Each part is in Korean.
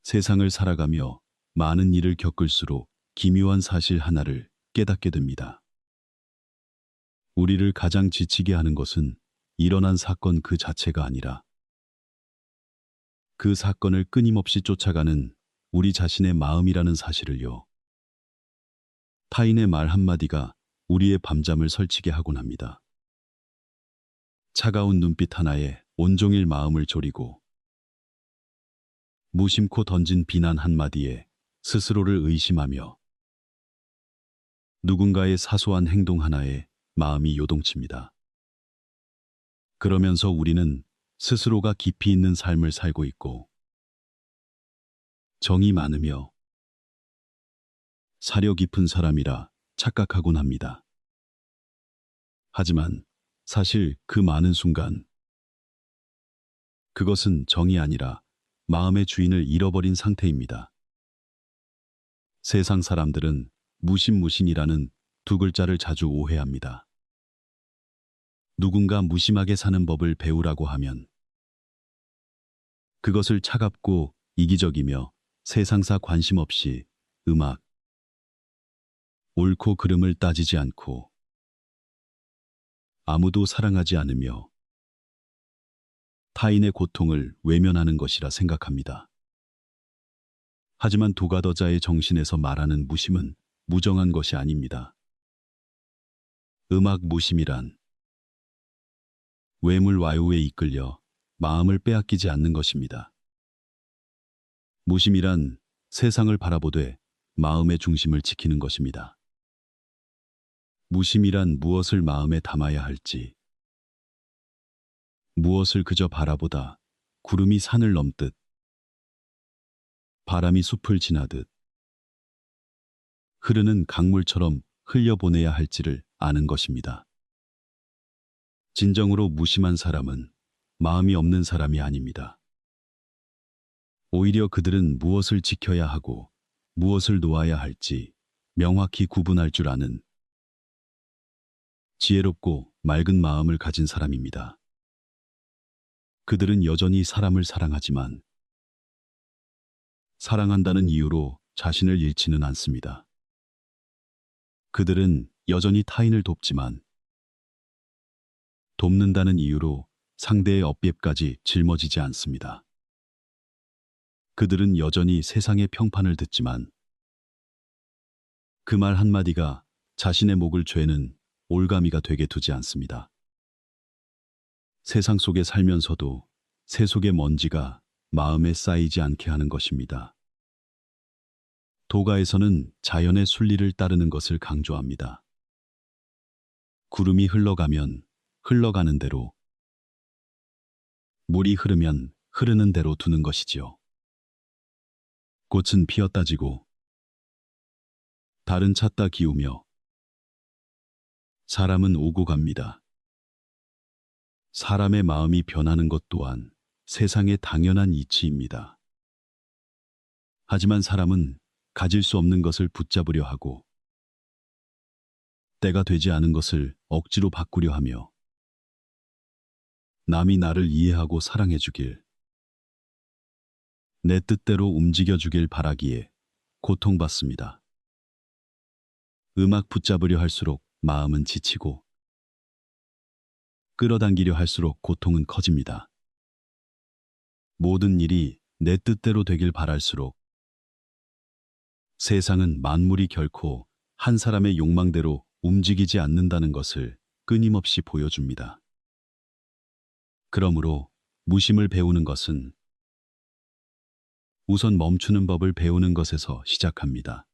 세상을 살아가며 많은 일을 겪을수록 기묘한 사실 하나를 깨닫게 됩니다. 우리를 가장 지치게 하는 것은 일어난 사건 그 자체가 아니라 그 사건을 끊임없이 쫓아가는 우리 자신의 마음이라는 사실을요. 타인의 말 한마디가 우리의 밤잠을 설치게 하곤 합니다. 차가운 눈빛 하나에 온종일 마음을 졸이고 무심코 던진 비난 한마디에 스스로를 의심하며 누군가의 사소한 행동 하나에 마음이 요동칩니다. 그러면서 우리는 스스로가 깊이 있는 삶을 살고 있고 정이 많으며 사려 깊은 사람이라 착각하곤 합니다. 하지만 사실 그 많은 순간 그것은 정이 아니라 마음의 주인을 잃어버린 상태입니다. 세상 사람들은 무심무신이라는 두 글자를 자주 오해합니다. 누군가 무심하게 사는 법을 배우라고 하면 그것을 차갑고 이기적이며 세상사 관심 없이 음악, 옳고 그름을 따지지 않고 아무도 사랑하지 않으며 타인의 고통을 외면하는 것이라 생각합니다. 하지만 도가더자의 정신에서 말하는 무심은 무정한 것이 아닙니다. 음악 무심이란 외물 와유에 이끌려 마음을 빼앗기지 않는 것입니다. 무심이란 세상을 바라보되 마음의 중심을 지키는 것입니다. 무심이란 무엇을 마음에 담아야 할지, 무엇을 그저 바라보다 구름이 산을 넘듯 바람이 숲을 지나듯 흐르는 강물처럼 흘려보내야 할지를 아는 것입니다. 진정으로 무심한 사람은 마음이 없는 사람이 아닙니다. 오히려 그들은 무엇을 지켜야 하고 무엇을 놓아야 할지 명확히 구분할 줄 아는 지혜롭고 맑은 마음을 가진 사람입니다. 그들은 여전히 사람을 사랑하지만 사랑한다는 이유로 자신을 잃지는 않습니다. 그들은 여전히 타인을 돕지만 돕는다는 이유로 상대의 업계까지 짊어지지 않습니다. 그들은 여전히 세상의 평판을 듣지만 그 말 한마디가 자신의 목을 죄는 올가미가 되게 두지 않습니다. 세상 속에 살면서도 새 속의 먼지가 마음에 쌓이지 않게 하는 것입니다. 도가에서는 자연의 순리를 따르는 것을 강조합니다. 구름이 흘러가면 흘러가는 대로, 물이 흐르면 흐르는 대로 두는 것이지요. 꽃은 피었다 지고, 달은 찼다 기우며, 사람은 오고 갑니다. 사람의 마음이 변하는 것 또한 세상의 당연한 이치입니다. 하지만 사람은 가질 수 없는 것을 붙잡으려 하고 때가 되지 않은 것을 억지로 바꾸려 하며 남이 나를 이해하고 사랑해 주길, 내 뜻대로 움직여 주길 바라기에 고통받습니다. 음악 붙잡으려 할수록 마음은 지치고 끌어당기려 할수록 고통은 커집니다. 모든 일이 내 뜻대로 되길 바랄수록 세상은 만물이 결코 한 사람의 욕망대로 움직이지 않는다는 것을 끊임없이 보여줍니다. 그러므로 무심을 배우는 것은 우선 멈추는 법을 배우는 것에서 시작합니다.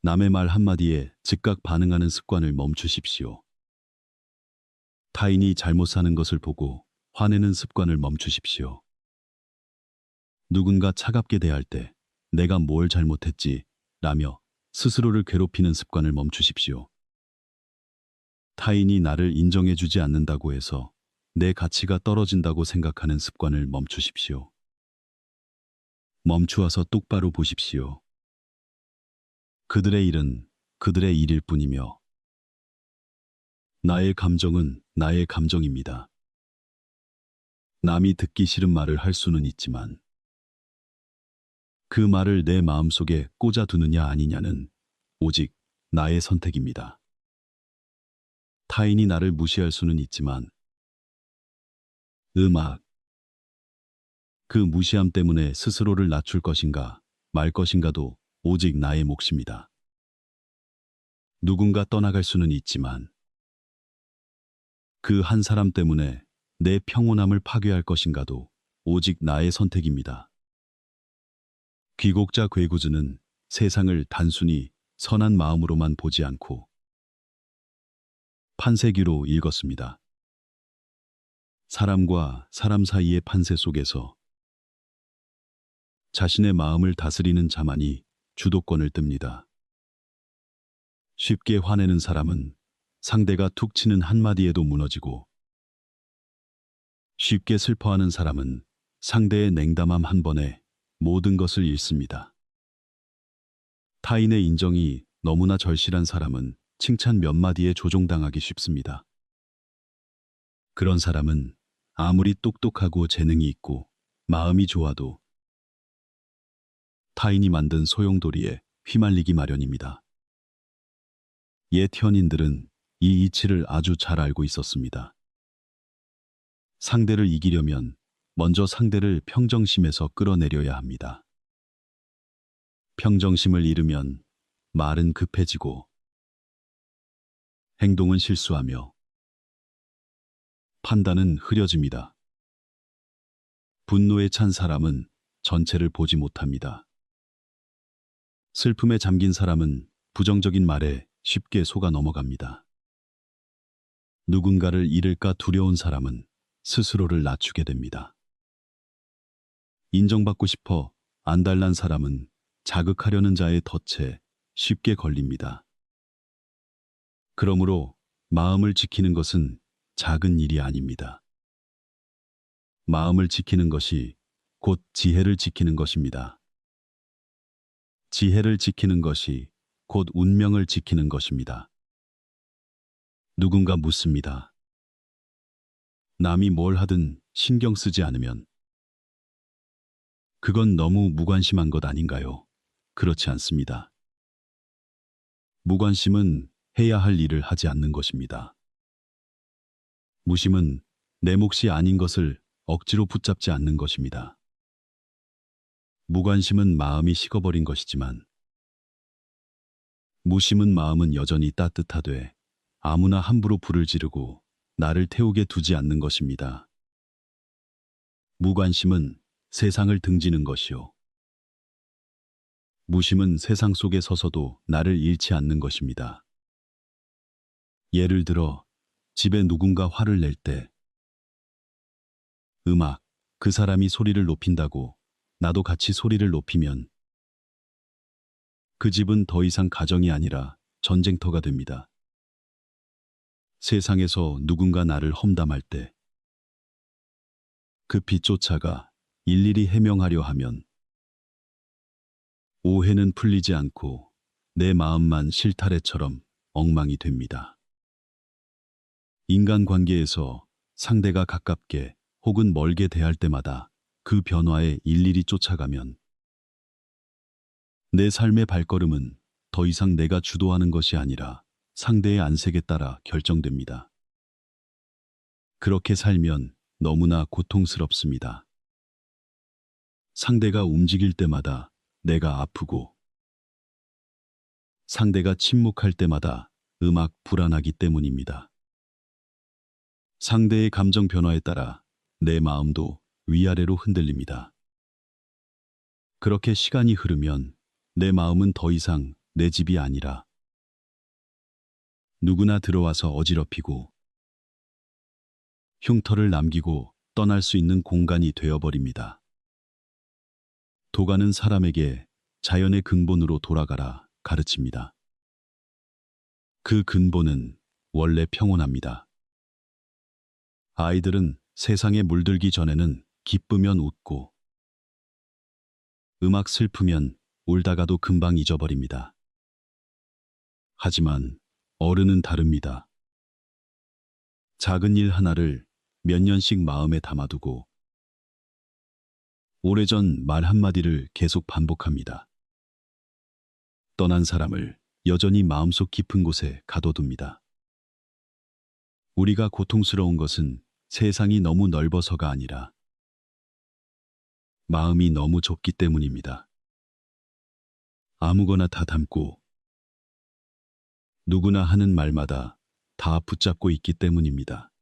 남의 말 한마디에 즉각 반응하는 습관을 멈추십시오. 타인이 잘못 사는 것을 보고 화내는 습관을 멈추십시오. 누군가 차갑게 대할 때 내가 뭘 잘못했지 라며 스스로를 괴롭히는 습관을 멈추십시오. 타인이 나를 인정해 주지 않는다고 해서 내 가치가 떨어진다고 생각하는 습관을 멈추십시오. 멈추어서 똑바로 보십시오. 그들의 일은 그들의 일일 뿐이며 나의 감정은 나의 감정입니다. 남이 듣기 싫은 말을 할 수는 있지만 그 말을 내 마음속에 꽂아두느냐 아니냐는 오직 나의 선택입니다. 타인이 나를 무시할 수는 있지만 음악, 그 무시함 때문에 스스로를 낮출 것인가 말 것인가도 오직 나의 몫입니다. 누군가 떠나갈 수는 있지만 그 한 사람 때문에 내 평온함을 파괴할 것인가도 오직 나의 선택입니다. 귀곡자 괴구즈는 세상을 단순히 선한 마음으로만 보지 않고 판세기로 읽었습니다. 사람과 사람 사이의 판세 속에서 자신의 마음을 다스리는 자만이 주도권을 뜹니다. 쉽게 화내는 사람은 상대가 툭 치는 한마디에도 무너지고, 쉽게 슬퍼하는 사람은 상대의 냉담함 한 번에 모든 것을 잃습니다. 타인의 인정이 너무나 절실한 사람은 칭찬 몇 마디에 조종당하기 쉽습니다. 그런 사람은 아무리 똑똑하고 재능이 있고 마음이 좋아도 타인이 만든 소용돌이에 휘말리기 마련입니다. 옛 현인들은 이 이치를 아주 잘 알고 있었습니다. 상대를 이기려면 먼저 상대를 평정심에서 끌어내려야 합니다. 평정심을 잃으면 말은 급해지고 행동은 실수하며 판단은 흐려집니다. 분노에 찬 사람은 전체를 보지 못합니다. 슬픔에 잠긴 사람은 부정적인 말에 쉽게 속아 넘어갑니다. 누군가를 잃을까 두려운 사람은 스스로를 낮추게 됩니다. 인정받고 싶어 안달난 사람은 자극하려는 자의 덫에 쉽게 걸립니다. 그러므로 마음을 지키는 것은 작은 일이 아닙니다. 마음을 지키는 것이 곧 지혜를 지키는 것입니다. 지혜를 지키는 것이 곧 운명을 지키는 것입니다. 누군가 묻습니다. 남이 뭘 하든 신경 쓰지 않으면 그건 너무 무관심한 것 아닌가요? 그렇지 않습니다. 무관심은 해야 할 일을 하지 않는 것입니다. 무심은 내 몫이 아닌 것을 억지로 붙잡지 않는 것입니다. 무관심은 마음이 식어버린 것이지만 무심은 마음은 여전히 따뜻하되 아무나 함부로 불을 지르고 나를 태우게 두지 않는 것입니다. 무관심은 세상을 등지는 것이요. 무심은 세상 속에 서서도 나를 잃지 않는 것입니다. 예를 들어 집에 누군가 화를 낼 때 음악, 그 사람이 소리를 높인다고 나도 같이 소리를 높이면 그 집은 더 이상 가정이 아니라 전쟁터가 됩니다. 세상에서 누군가 나를 험담할 때 그 빛조차가 일일이 해명하려 하면 오해는 풀리지 않고 내 마음만 실타래처럼 엉망이 됩니다. 인간관계에서 상대가 가깝게 혹은 멀게 대할 때마다 그 변화에 일일이 쫓아가면 내 삶의 발걸음은 더 이상 내가 주도하는 것이 아니라 상대의 안색에 따라 결정됩니다. 그렇게 살면 너무나 고통스럽습니다. 상대가 움직일 때마다 내가 아프고 상대가 침묵할 때마다 음악 불안하기 때문입니다. 상대의 감정 변화에 따라 내 마음도 위아래로 흔들립니다. 그렇게 시간이 흐르면 내 마음은 더 이상 내 집이 아니라 누구나 들어와서 어지럽히고 흉터를 남기고 떠날 수 있는 공간이 되어버립니다. 도가는 사람에게 자연의 근본으로 돌아가라 가르칩니다. 그 근본은 원래 평온합니다. 아이들은 세상에 물들기 전에는 기쁘면 웃고 음악 슬프면 울다가도 금방 잊어버립니다. 하지만 어른은 다릅니다. 작은 일 하나를 몇 년씩 마음에 담아두고 오래전 말 한마디를 계속 반복합니다. 떠난 사람을 여전히 마음속 깊은 곳에 가둬둡니다. 우리가 고통스러운 것은 세상이 너무 넓어서가 아니라 마음이 너무 좁기 때문입니다. 아무거나 다 담고 누구나 하는 말마다 다 붙잡고 있기 때문입니다.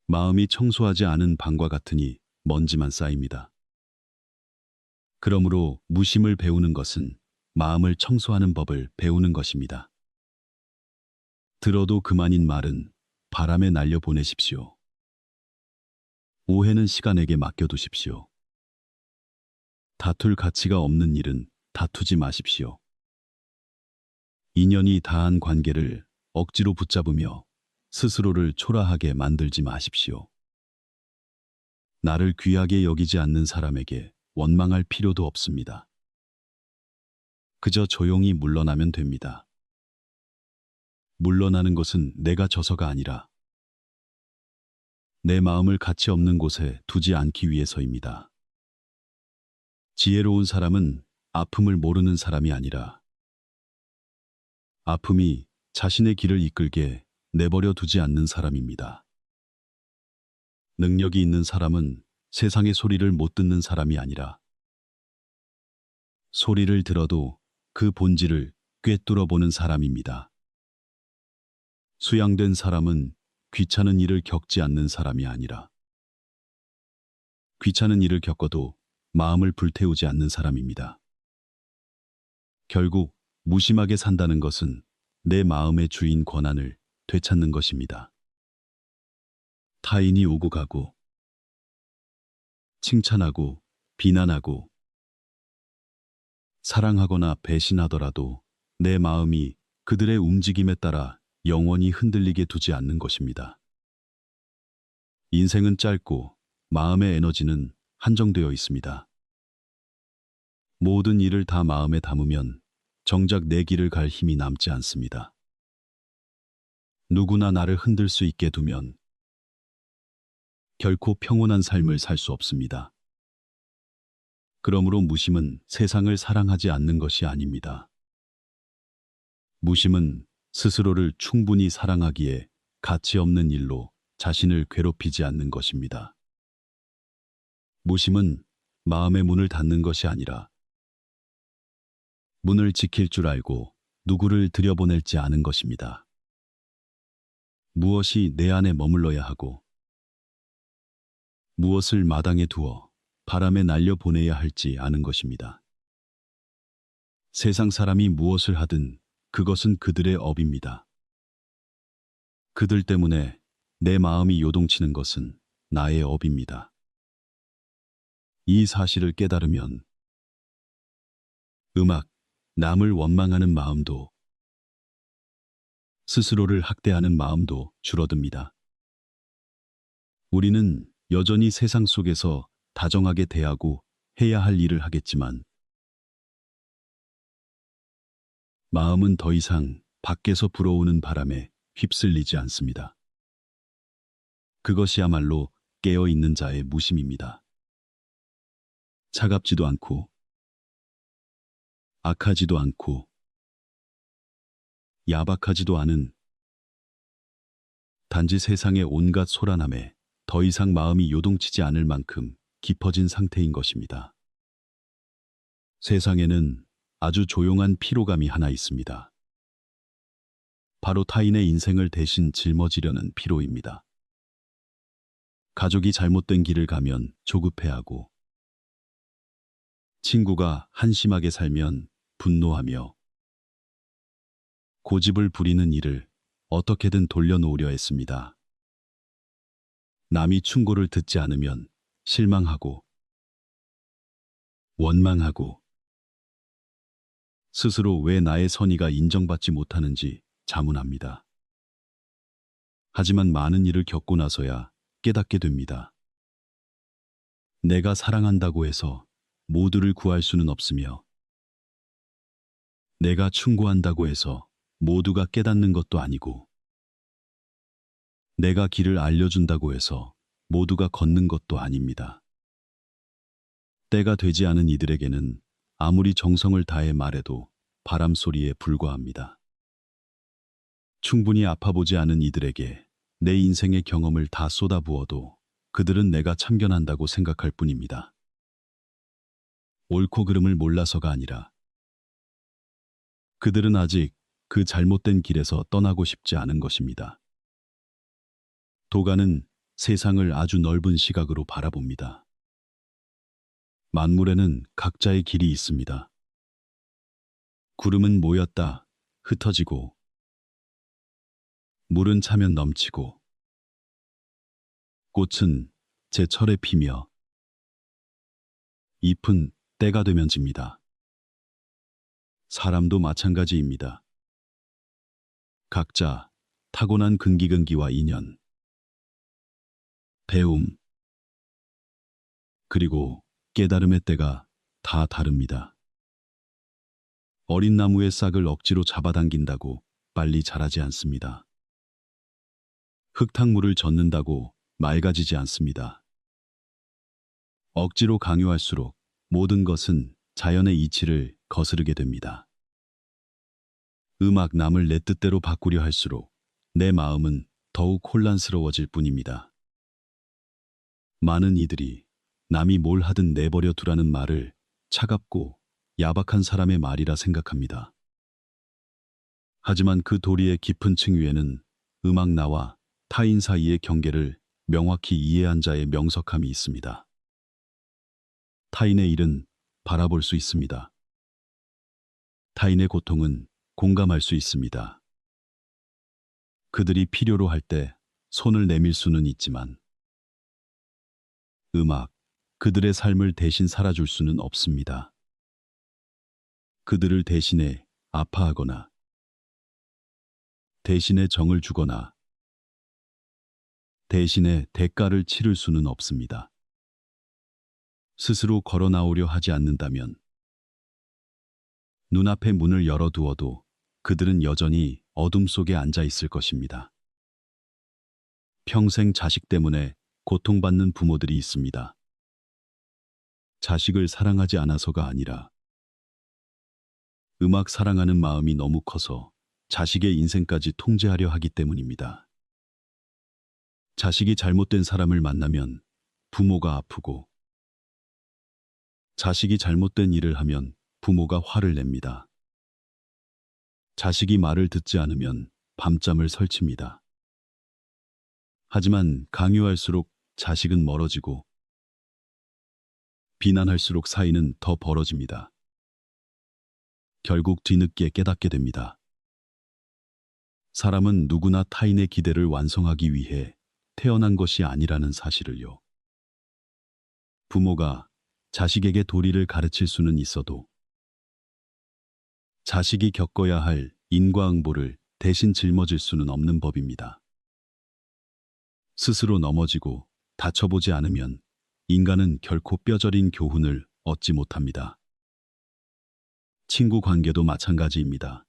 마음이 청소하지 않은 방과 같으니 먼지만 쌓입니다. 그러므로 무심을 배우는 것은 마음을 청소하는 법을 배우는 것입니다. 들어도 그만인 말은 바람에 날려 보내십시오. 오해는 시간에게 맡겨두십시오. 다툴 가치가 없는 일은 다투지 마십시오. 인연이 다한 관계를 억지로 붙잡으며 스스로를 초라하게 만들지 마십시오. 나를 귀하게 여기지 않는 사람에게 원망할 필요도 없습니다. 그저 조용히 물러나면 됩니다. 물러나는 것은 내가 져서가 아니라 내 마음을 가치 없는 곳에 두지 않기 위해서입니다. 지혜로운 사람은 아픔을 모르는 사람이 아니라 아픔이 자신의 길을 이끌게 내버려 두지 않는 사람입니다. 능력이 있는 사람은 세상의 소리를 못 듣는 사람이 아니라 소리를 들어도 그 본질을 꿰뚫어 보는 사람입니다. 수양된 사람은 귀찮은 일을 겪지 않는 사람이 아니라 귀찮은 일을 겪어도 마음을 불태우지 않는 사람입니다. 결국 무심하게 산다는 것은 내 마음의 주인 권한을 되찾는 것입니다. 타인이 오고 가고 칭찬하고 비난하고 사랑하거나 배신하더라도 내 마음이 그들의 움직임에 따라 영원히 흔들리게 두지 않는 것입니다. 인생은 짧고 마음의 에너지는 한정되어 있습니다. 모든 일을 다 마음에 담으면 정작 내 길을 갈 힘이 남지 않습니다. 누구나 나를 흔들 수 있게 두면 결코 평온한 삶을 살 수 없습니다. 그러므로 무심은 세상을 사랑하지 않는 것이 아닙니다. 무심은 스스로를 충분히 사랑하기에 가치 없는 일로 자신을 괴롭히지 않는 것입니다. 무심은 마음의 문을 닫는 것이 아니라 문을 지킬 줄 알고 누구를 들여보낼지 아는 것입니다. 무엇이 내 안에 머물러야 하고 무엇을 마당에 두어 바람에 날려 보내야 할지 아는 것입니다. 세상 사람이 무엇을 하든 그것은 그들의 업입니다. 그들 때문에 내 마음이 요동치는 것은 나의 업입니다. 이 사실을 깨달으면 남을 원망하는 마음도 스스로를 학대하는 마음도 줄어듭니다. 우리는 여전히 세상 속에서 다정하게 대하고 해야 할 일을 하겠지만 마음은 더 이상 밖에서 불어오는 바람에 휩쓸리지 않습니다. 그것이야말로 깨어있는 자의 무심입니다. 차갑지도 않고 악하지도 않고 야박하지도 않은 단지 세상의 온갖 소란함에 더 이상 마음이 요동치지 않을 만큼 깊어진 상태인 것입니다. 세상에는 아주 조용한 피로감이 하나 있습니다. 바로 타인의 인생을 대신 짊어지려는 피로입니다. 가족이 잘못된 길을 가면 조급해하고 친구가 한심하게 살면 분노하며 고집을 부리는 일을 어떻게든 돌려놓으려 했습니다. 남이 충고를 듣지 않으면 실망하고 원망하고 스스로 왜 나의 선의가 인정받지 못하는지 자문합니다. 하지만 많은 일을 겪고 나서야 깨닫게 됩니다. 내가 사랑한다고 해서 모두를 구할 수는 없으며 내가 충고한다고 해서 모두가 깨닫는 것도 아니고 내가 길을 알려준다고 해서 모두가 걷는 것도 아닙니다. 때가 되지 않은 이들에게는 아무리 정성을 다해 말해도 바람 소리에 불과합니다. 충분히 아파보지 않은 이들에게 내 인생의 경험을 다 쏟아부어도 그들은 내가 참견한다고 생각할 뿐입니다. 옳고 그름을 몰라서가 아니라 그들은 아직 그 잘못된 길에서 떠나고 싶지 않은 것입니다. 도가는 세상을 아주 넓은 시각으로 바라봅니다. 만물에는 각자의 길이 있습니다. 구름은 모였다 흩어지고, 물은 차면 넘치고, 꽃은 제철에 피며, 잎은 때가 되면 집니다. 사람도 마찬가지입니다. 각자 타고난 근기근기와 인연, 배움, 그리고 깨달음의 때가 다 다릅니다. 어린 나무의 싹을 억지로 잡아당긴다고 빨리 자라지 않습니다. 흙탕물을 젓는다고 맑아지지 않습니다. 억지로 강요할수록 모든 것은 자연의 이치를 거스르게 됩니다. 음악 남을 내 뜻대로 바꾸려 할수록 내 마음은 더욱 혼란스러워질 뿐입니다. 많은 이들이 남이 뭘 하든 내버려 두라는 말을 차갑고 야박한 사람의 말이라 생각합니다. 하지만 그 도리의 깊은 층 위에는 음악 나와 타인 사이의 경계를 명확히 이해한 자의 명석함이 있습니다. 타인의 일은 바라볼 수 있습니다. 타인의 고통은 공감할 수 있습니다. 그들이 필요로 할 때 손을 내밀 수는 있지만 음악, 그들의 삶을 대신 살아줄 수는 없습니다. 그들을 대신해 아파하거나 대신에 정을 주거나 대신에 대가를 치를 수는 없습니다. 스스로 걸어 나오려 하지 않는다면 눈앞에 문을 열어두어도 그들은 여전히 어둠 속에 앉아 있을 것입니다. 평생 자식 때문에 고통받는 부모들이 있습니다. 자식을 사랑하지 않아서가 아니라 음악 사랑하는 마음이 너무 커서 자식의 인생까지 통제하려 하기 때문입니다. 자식이 잘못된 사람을 만나면 부모가 아프고, 자식이 잘못된 일을 하면 부모가 화를 냅니다. 자식이 말을 듣지 않으면 밤잠을 설칩니다. 하지만 강요할수록 자식은 멀어지고, 비난할수록 사이는 더 벌어집니다. 결국 뒤늦게 깨닫게 됩니다. 사람은 누구나 타인의 기대를 완성하기 위해 태어난 것이 아니라는 사실을요. 부모가 자식에게 도리를 가르칠 수는 있어도 자식이 겪어야 할 인과응보를 대신 짊어질 수는 없는 법입니다. 스스로 넘어지고 다쳐보지 않으면 인간은 결코 뼈저린 교훈을 얻지 못합니다. 친구 관계도 마찬가지입니다.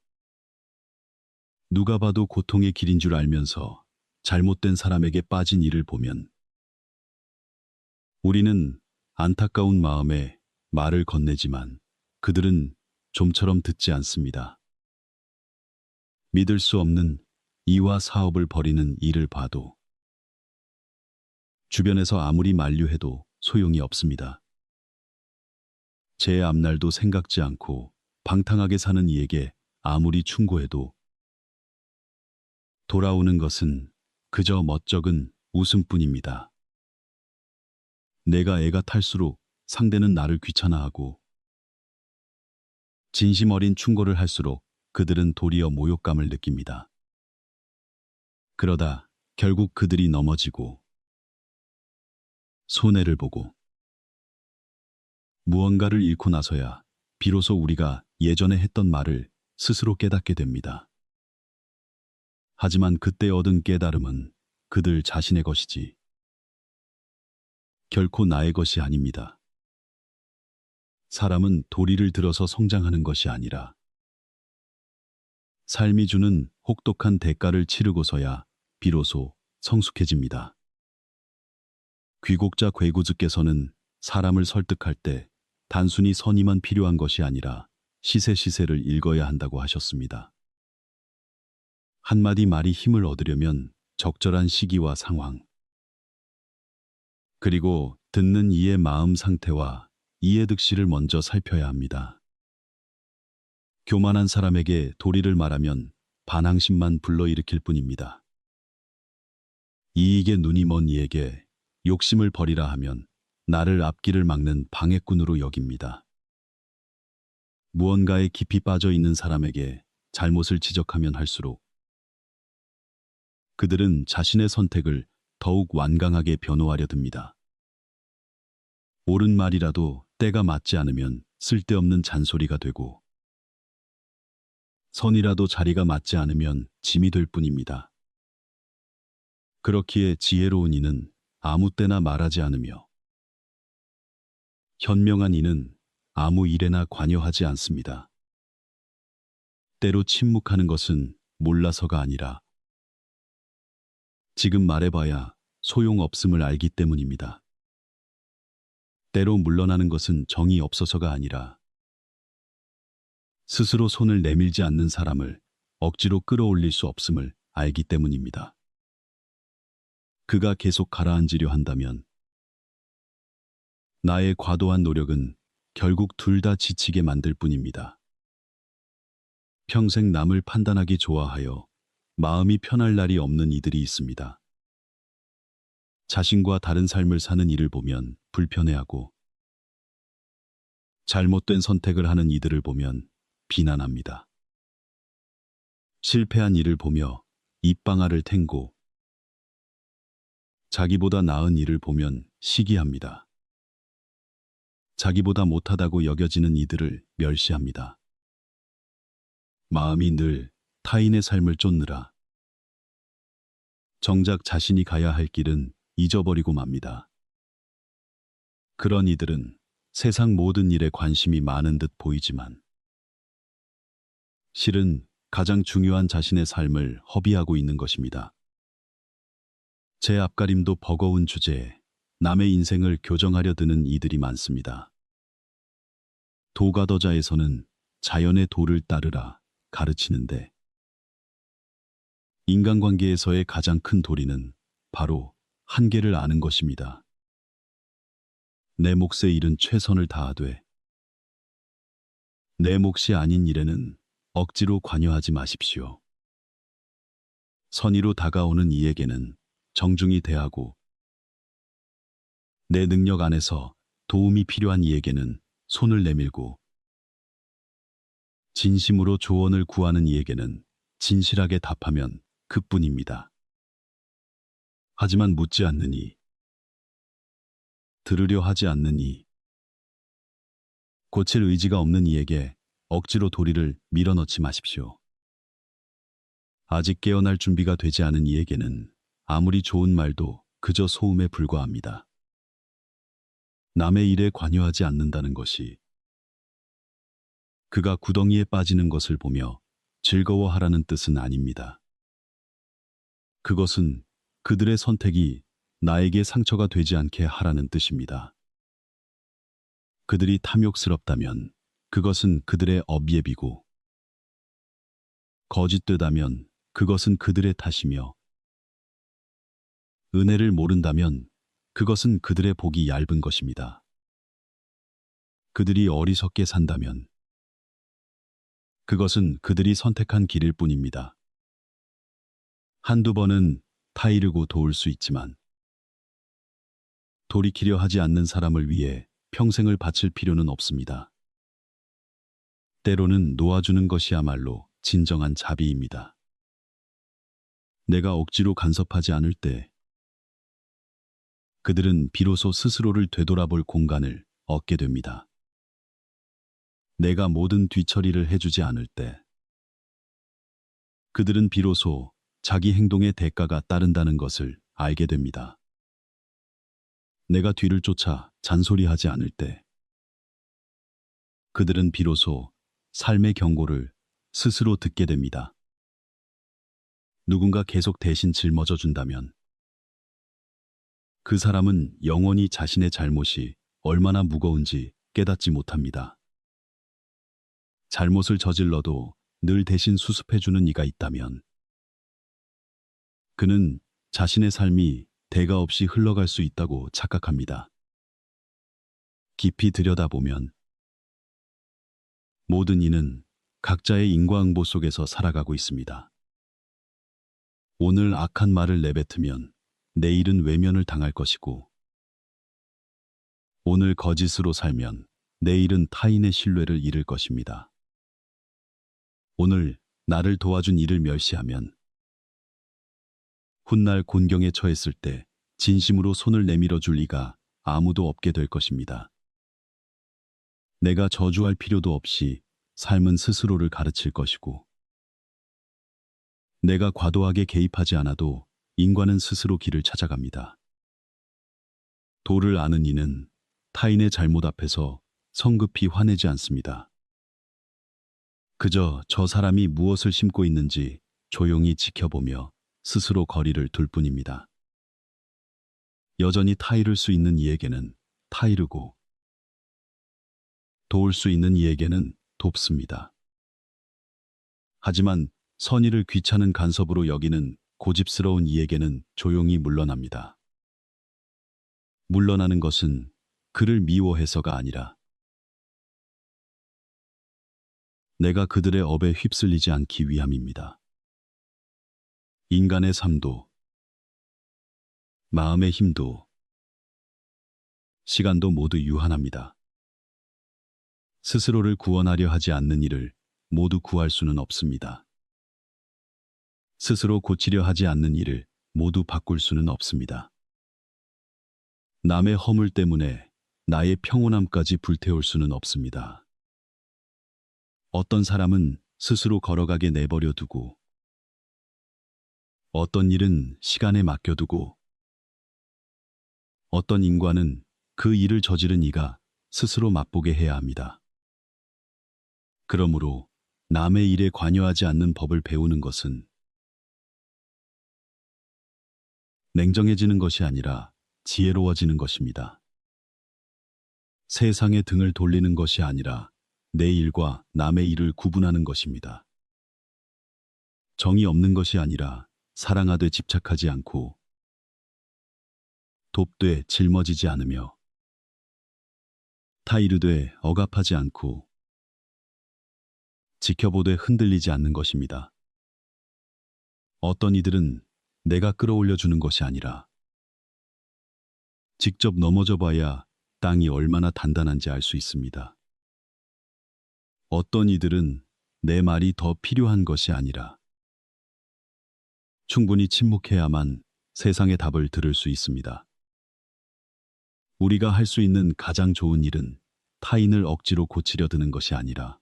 누가 봐도 고통의 길인 줄 알면서 잘못된 사람에게 빠진 이를 보면 우리는 안타까운 마음에 말을 건네지만 그들은 좀처럼 듣지 않습니다. 믿을 수 없는 이와 사업을 벌이는 이를 봐도 주변에서 아무리 만류해도 소용이 없습니다. 제 앞날도 생각지 않고 방탕하게 사는 이에게 아무리 충고해도 돌아오는 것은 그저 멋쩍은 웃음뿐입니다. 내가 애가 탈수록 상대는 나를 귀찮아하고 진심 어린 충고를 할수록 그들은 도리어 모욕감을 느낍니다. 그러다 결국 그들이 넘어지고 손해를 보고 무언가를 잃고 나서야 비로소 우리가 예전에 했던 말을 스스로 깨닫게 됩니다. 하지만 그때 얻은 깨달음은 그들 자신의 것이지 결코 나의 것이 아닙니다. 사람은 도리를 들어서 성장하는 것이 아니라 삶이 주는 혹독한 대가를 치르고서야 비로소 성숙해집니다. 귀곡자 괴구즈께서는 사람을 설득할 때 단순히 선의만 필요한 것이 아니라 시세를 읽어야 한다고 하셨습니다. 한마디 말이 힘을 얻으려면 적절한 시기와 상황, 그리고 듣는 이의 마음 상태와 이해득실을 먼저 살펴야 합니다. 교만한 사람에게 도리를 말하면 반항심만 불러일으킬 뿐입니다. 이익에 눈이 먼 이에게 욕심을 버리라 하면 나를 앞길을 막는 방해꾼으로 여깁니다. 무언가에 깊이 빠져 있는 사람에게 잘못을 지적하면 할수록 그들은 자신의 선택을 더욱 완강하게 변호하려 듭니다. 옳은 말이라도 때가 맞지 않으면 쓸데없는 잔소리가 되고, 선이라도 자리가 맞지 않으면 짐이 될 뿐입니다. 그렇기에 지혜로운 이는 아무 때나 말하지 않으며, 현명한 이는 아무 일에나 관여하지 않습니다. 때로 침묵하는 것은 몰라서가 아니라 지금 말해봐야 소용없음을 알기 때문입니다. 때로 물러나는 것은 정이 없어서가 아니라 스스로 손을 내밀지 않는 사람을 억지로 끌어올릴 수 없음을 알기 때문입니다. 그가 계속 가라앉으려 한다면 나의 과도한 노력은 결국 둘 다 지치게 만들 뿐입니다. 평생 남을 판단하기 좋아하여 마음이 편할 날이 없는 이들이 있습니다. 자신과 다른 삶을 사는 이를 보면 불편해하고, 잘못된 선택을 하는 이들을 보면 비난합니다. 실패한 이를 보며 입방아를 탱고, 자기보다 나은 이를 보면 시기합니다. 자기보다 못하다고 여겨지는 이들을 멸시합니다. 마음이 늘 타인의 삶을 쫓느라 정작 자신이 가야 할 길은 잊어버리고 맙니다. 그런 이들은 세상 모든 일에 관심이 많은 듯 보이지만 실은 가장 중요한 자신의 삶을 허비하고 있는 것입니다. 제 앞가림도 버거운 주제에 남의 인생을 교정하려 드는 이들이 많습니다. 도가더자에서는 자연의 도를 따르라 가르치는데, 인간관계에서의 가장 큰 도리는 바로 한계를 아는 것입니다. 내 몫의 일은 최선을 다하되 내 몫이 아닌 일에는 억지로 관여하지 마십시오. 선의로 다가오는 이에게는 정중히 대하고, 내 능력 안에서 도움이 필요한 이에게는 손을 내밀고, 진심으로 조언을 구하는 이에게는 진실하게 답하면 그뿐입니다. 하지만 묻지 않느니, 들으려 하지 않느니, 고칠 의지가 없는 이에게 억지로 도리를 밀어넣지 마십시오. 아직 깨어날 준비가 되지 않은 이에게는 아무리 좋은 말도 그저 소음에 불과합니다. 남의 일에 관여하지 않는다는 것이 그가 구덩이에 빠지는 것을 보며 즐거워하라는 뜻은 아닙니다. 그것은 그들의 선택이 나에게 상처가 되지 않게 하라는 뜻입니다. 그들이 탐욕스럽다면 그것은 그들의 업예비고, 거짓되다면 그것은 그들의 탓이며, 은혜를 모른다면 그것은 그들의 복이 얇은 것입니다. 그들이 어리석게 산다면 그것은 그들이 선택한 길일 뿐입니다. 한두 번은 타이르고 도울 수 있지만 돌이키려 하지 않는 사람을 위해 평생을 바칠 필요는 없습니다. 때로는 놓아주는 것이야말로 진정한 자비입니다. 내가 억지로 간섭하지 않을 때 그들은 비로소 스스로를 되돌아볼 공간을 얻게 됩니다. 내가 모든 뒤처리를 해주지 않을 때 그들은 비로소 자기 행동의 대가가 따른다는 것을 알게 됩니다. 내가 뒤를 쫓아 잔소리하지 않을 때 그들은 비로소 삶의 경고를 스스로 듣게 됩니다. 누군가 계속 대신 짊어져 준다면 그 사람은 영원히 자신의 잘못이 얼마나 무거운지 깨닫지 못합니다. 잘못을 저질러도 늘 대신 수습해주는 이가 있다면 그는 자신의 삶이 대가 없이 흘러갈 수 있다고 착각합니다. 깊이 들여다보면 모든 이는 각자의 인과응보 속에서 살아가고 있습니다. 오늘 악한 말을 내뱉으면 내일은 외면을 당할 것이고, 오늘 거짓으로 살면 내일은 타인의 신뢰를 잃을 것입니다. 오늘 나를 도와준 이를 멸시하면 훗날 곤경에 처했을 때 진심으로 손을 내밀어 줄 이가 아무도 없게 될 것입니다. 내가 저주할 필요도 없이 삶은 스스로를 가르칠 것이고, 내가 과도하게 개입하지 않아도 인과는 스스로 길을 찾아갑니다. 도를 아는 이는 타인의 잘못 앞에서 성급히 화내지 않습니다. 그저 저 사람이 무엇을 심고 있는지 조용히 지켜보며 스스로 거리를 둘 뿐입니다. 여전히 타이를 수 있는 이에게는 타이르고 도울 수 있는 이에게는 돕습니다. 하지만 선의를 귀찮은 간섭으로 여기는 고집스러운 이에게는 조용히 물러납니다. 물러나는 것은 그를 미워해서가 아니라 내가 그들의 업에 휩쓸리지 않기 위함입니다. 인간의 삶도, 마음의 힘도, 시간도 모두 유한합니다. 스스로를 구원하려 하지 않는 이를 모두 구할 수는 없습니다. 스스로 고치려 하지 않는 일을 모두 바꿀 수는 없습니다. 남의 허물 때문에 나의 평온함까지 불태울 수는 없습니다. 어떤 사람은 스스로 걸어가게 내버려 두고, 어떤 일은 시간에 맡겨두고, 어떤 인과는 그 일을 저지른 이가 스스로 맛보게 해야 합니다. 그러므로 남의 일에 관여하지 않는 법을 배우는 것은 냉정해지는 것이 아니라 지혜로워지는 것입니다. 세상에 등을 돌리는 것이 아니라 내 일과 남의 일을 구분하는 것입니다. 정이 없는 것이 아니라 사랑하되 집착하지 않고, 돕되 짊어지지 않으며, 타이르되 억압하지 않고, 지켜보되 흔들리지 않는 것입니다. 어떤 이들은 내가 끌어올려 주는 것이 아니라 직접 넘어져 봐야 땅이 얼마나 단단한지 알 수 있습니다. 어떤 이들은 내 말이 더 필요한 것이 아니라 충분히 침묵해야만 세상의 답을 들을 수 있습니다. 우리가 할 수 있는 가장 좋은 일은 타인을 억지로 고치려 드는 것이 아니라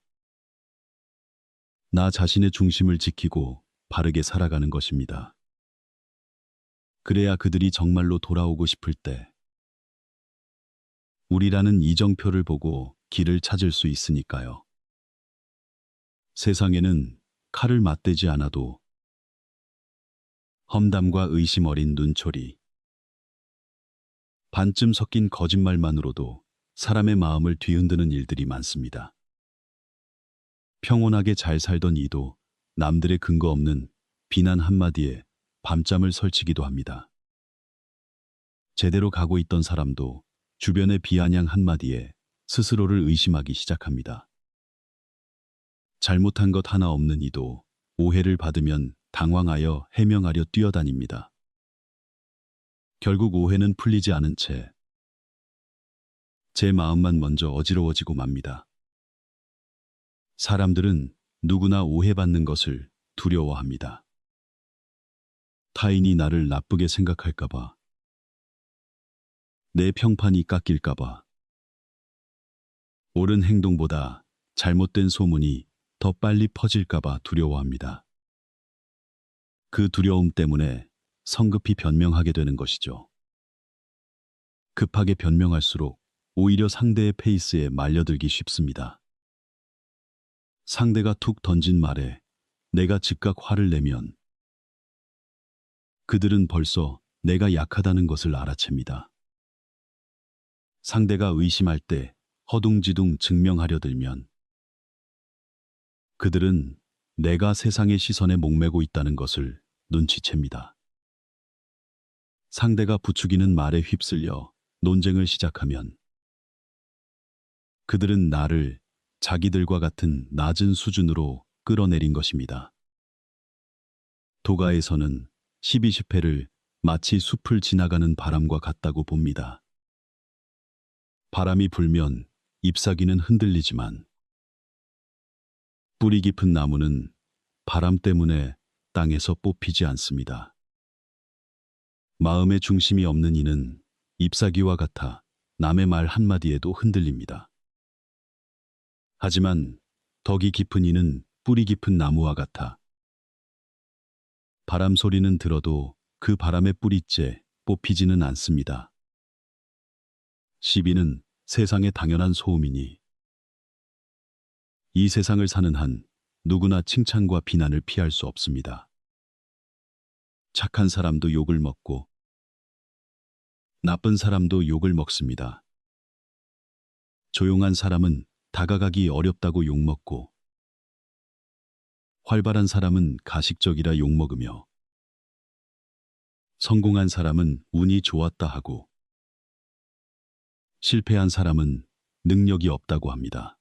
나 자신의 중심을 지키고 바르게 살아가는 것입니다. 그래야 그들이 정말로 돌아오고 싶을 때 우리라는 이정표를 보고 길을 찾을 수 있으니까요. 세상에는 칼을 맞대지 않아도 험담과 의심 어린 눈초리, 반쯤 섞인 거짓말만으로도 사람의 마음을 뒤흔드는 일들이 많습니다. 평온하게 잘 살던 이도 남들의 근거 없는 비난 한마디에 밤잠을 설치기도 합니다. 제대로 가고 있던 사람도 주변의 비아냥 한마디에 스스로를 의심하기 시작합니다. 잘못한 것 하나 없는 이도 오해를 받으면 당황하여 해명하려 뛰어다닙니다. 결국 오해는 풀리지 않은 채 제 마음만 먼저 어지러워지고 맙니다. 사람들은 누구나 오해받는 것을 두려워합니다. 타인이 나를 나쁘게 생각할까봐, 내 평판이 깎일까봐, 옳은 행동보다 잘못된 소문이 더 빨리 퍼질까봐 두려워합니다. 그 두려움 때문에 성급히 변명하게 되는 것이죠. 급하게 변명할수록 오히려 상대의 페이스에 말려들기 쉽습니다. 상대가 툭 던진 말에 내가 즉각 화를 내면 그들은 벌써 내가 약하다는 것을 알아챕니다. 상대가 의심할 때 허둥지둥 증명하려 들면 그들은 내가 세상의 시선에 목매고 있다는 것을 눈치챕니다. 상대가 부추기는 말에 휩쓸려 논쟁을 시작하면 그들은 나를 자기들과 같은 낮은 수준으로 끌어내린 것입니다. 도가에서는 12지폐를 마치 숲을 지나가는 바람과 같다고 봅니다. 바람이 불면 잎사귀는 흔들리지만 뿌리 깊은 나무는 바람 때문에 땅에서 뽑히지 않습니다. 마음의 중심이 없는 이는 잎사귀와 같아 남의 말 한마디에도 흔들립니다. 하지만 덕이 깊은 이는 뿌리 깊은 나무와 같아 바람 소리는 들어도 그 바람의 뿌리째 뽑히지는 않습니다. 시비는 세상의 당연한 소음이니 이 세상을 사는 한 누구나 칭찬과 비난을 피할 수 없습니다. 착한 사람도 욕을 먹고 나쁜 사람도 욕을 먹습니다. 조용한 사람은 다가가기 어렵다고 욕먹고 활발한 사람은 가식적이라 욕먹으며 성공한 사람은 운이 좋았다 하고 실패한 사람은 능력이 없다고 합니다.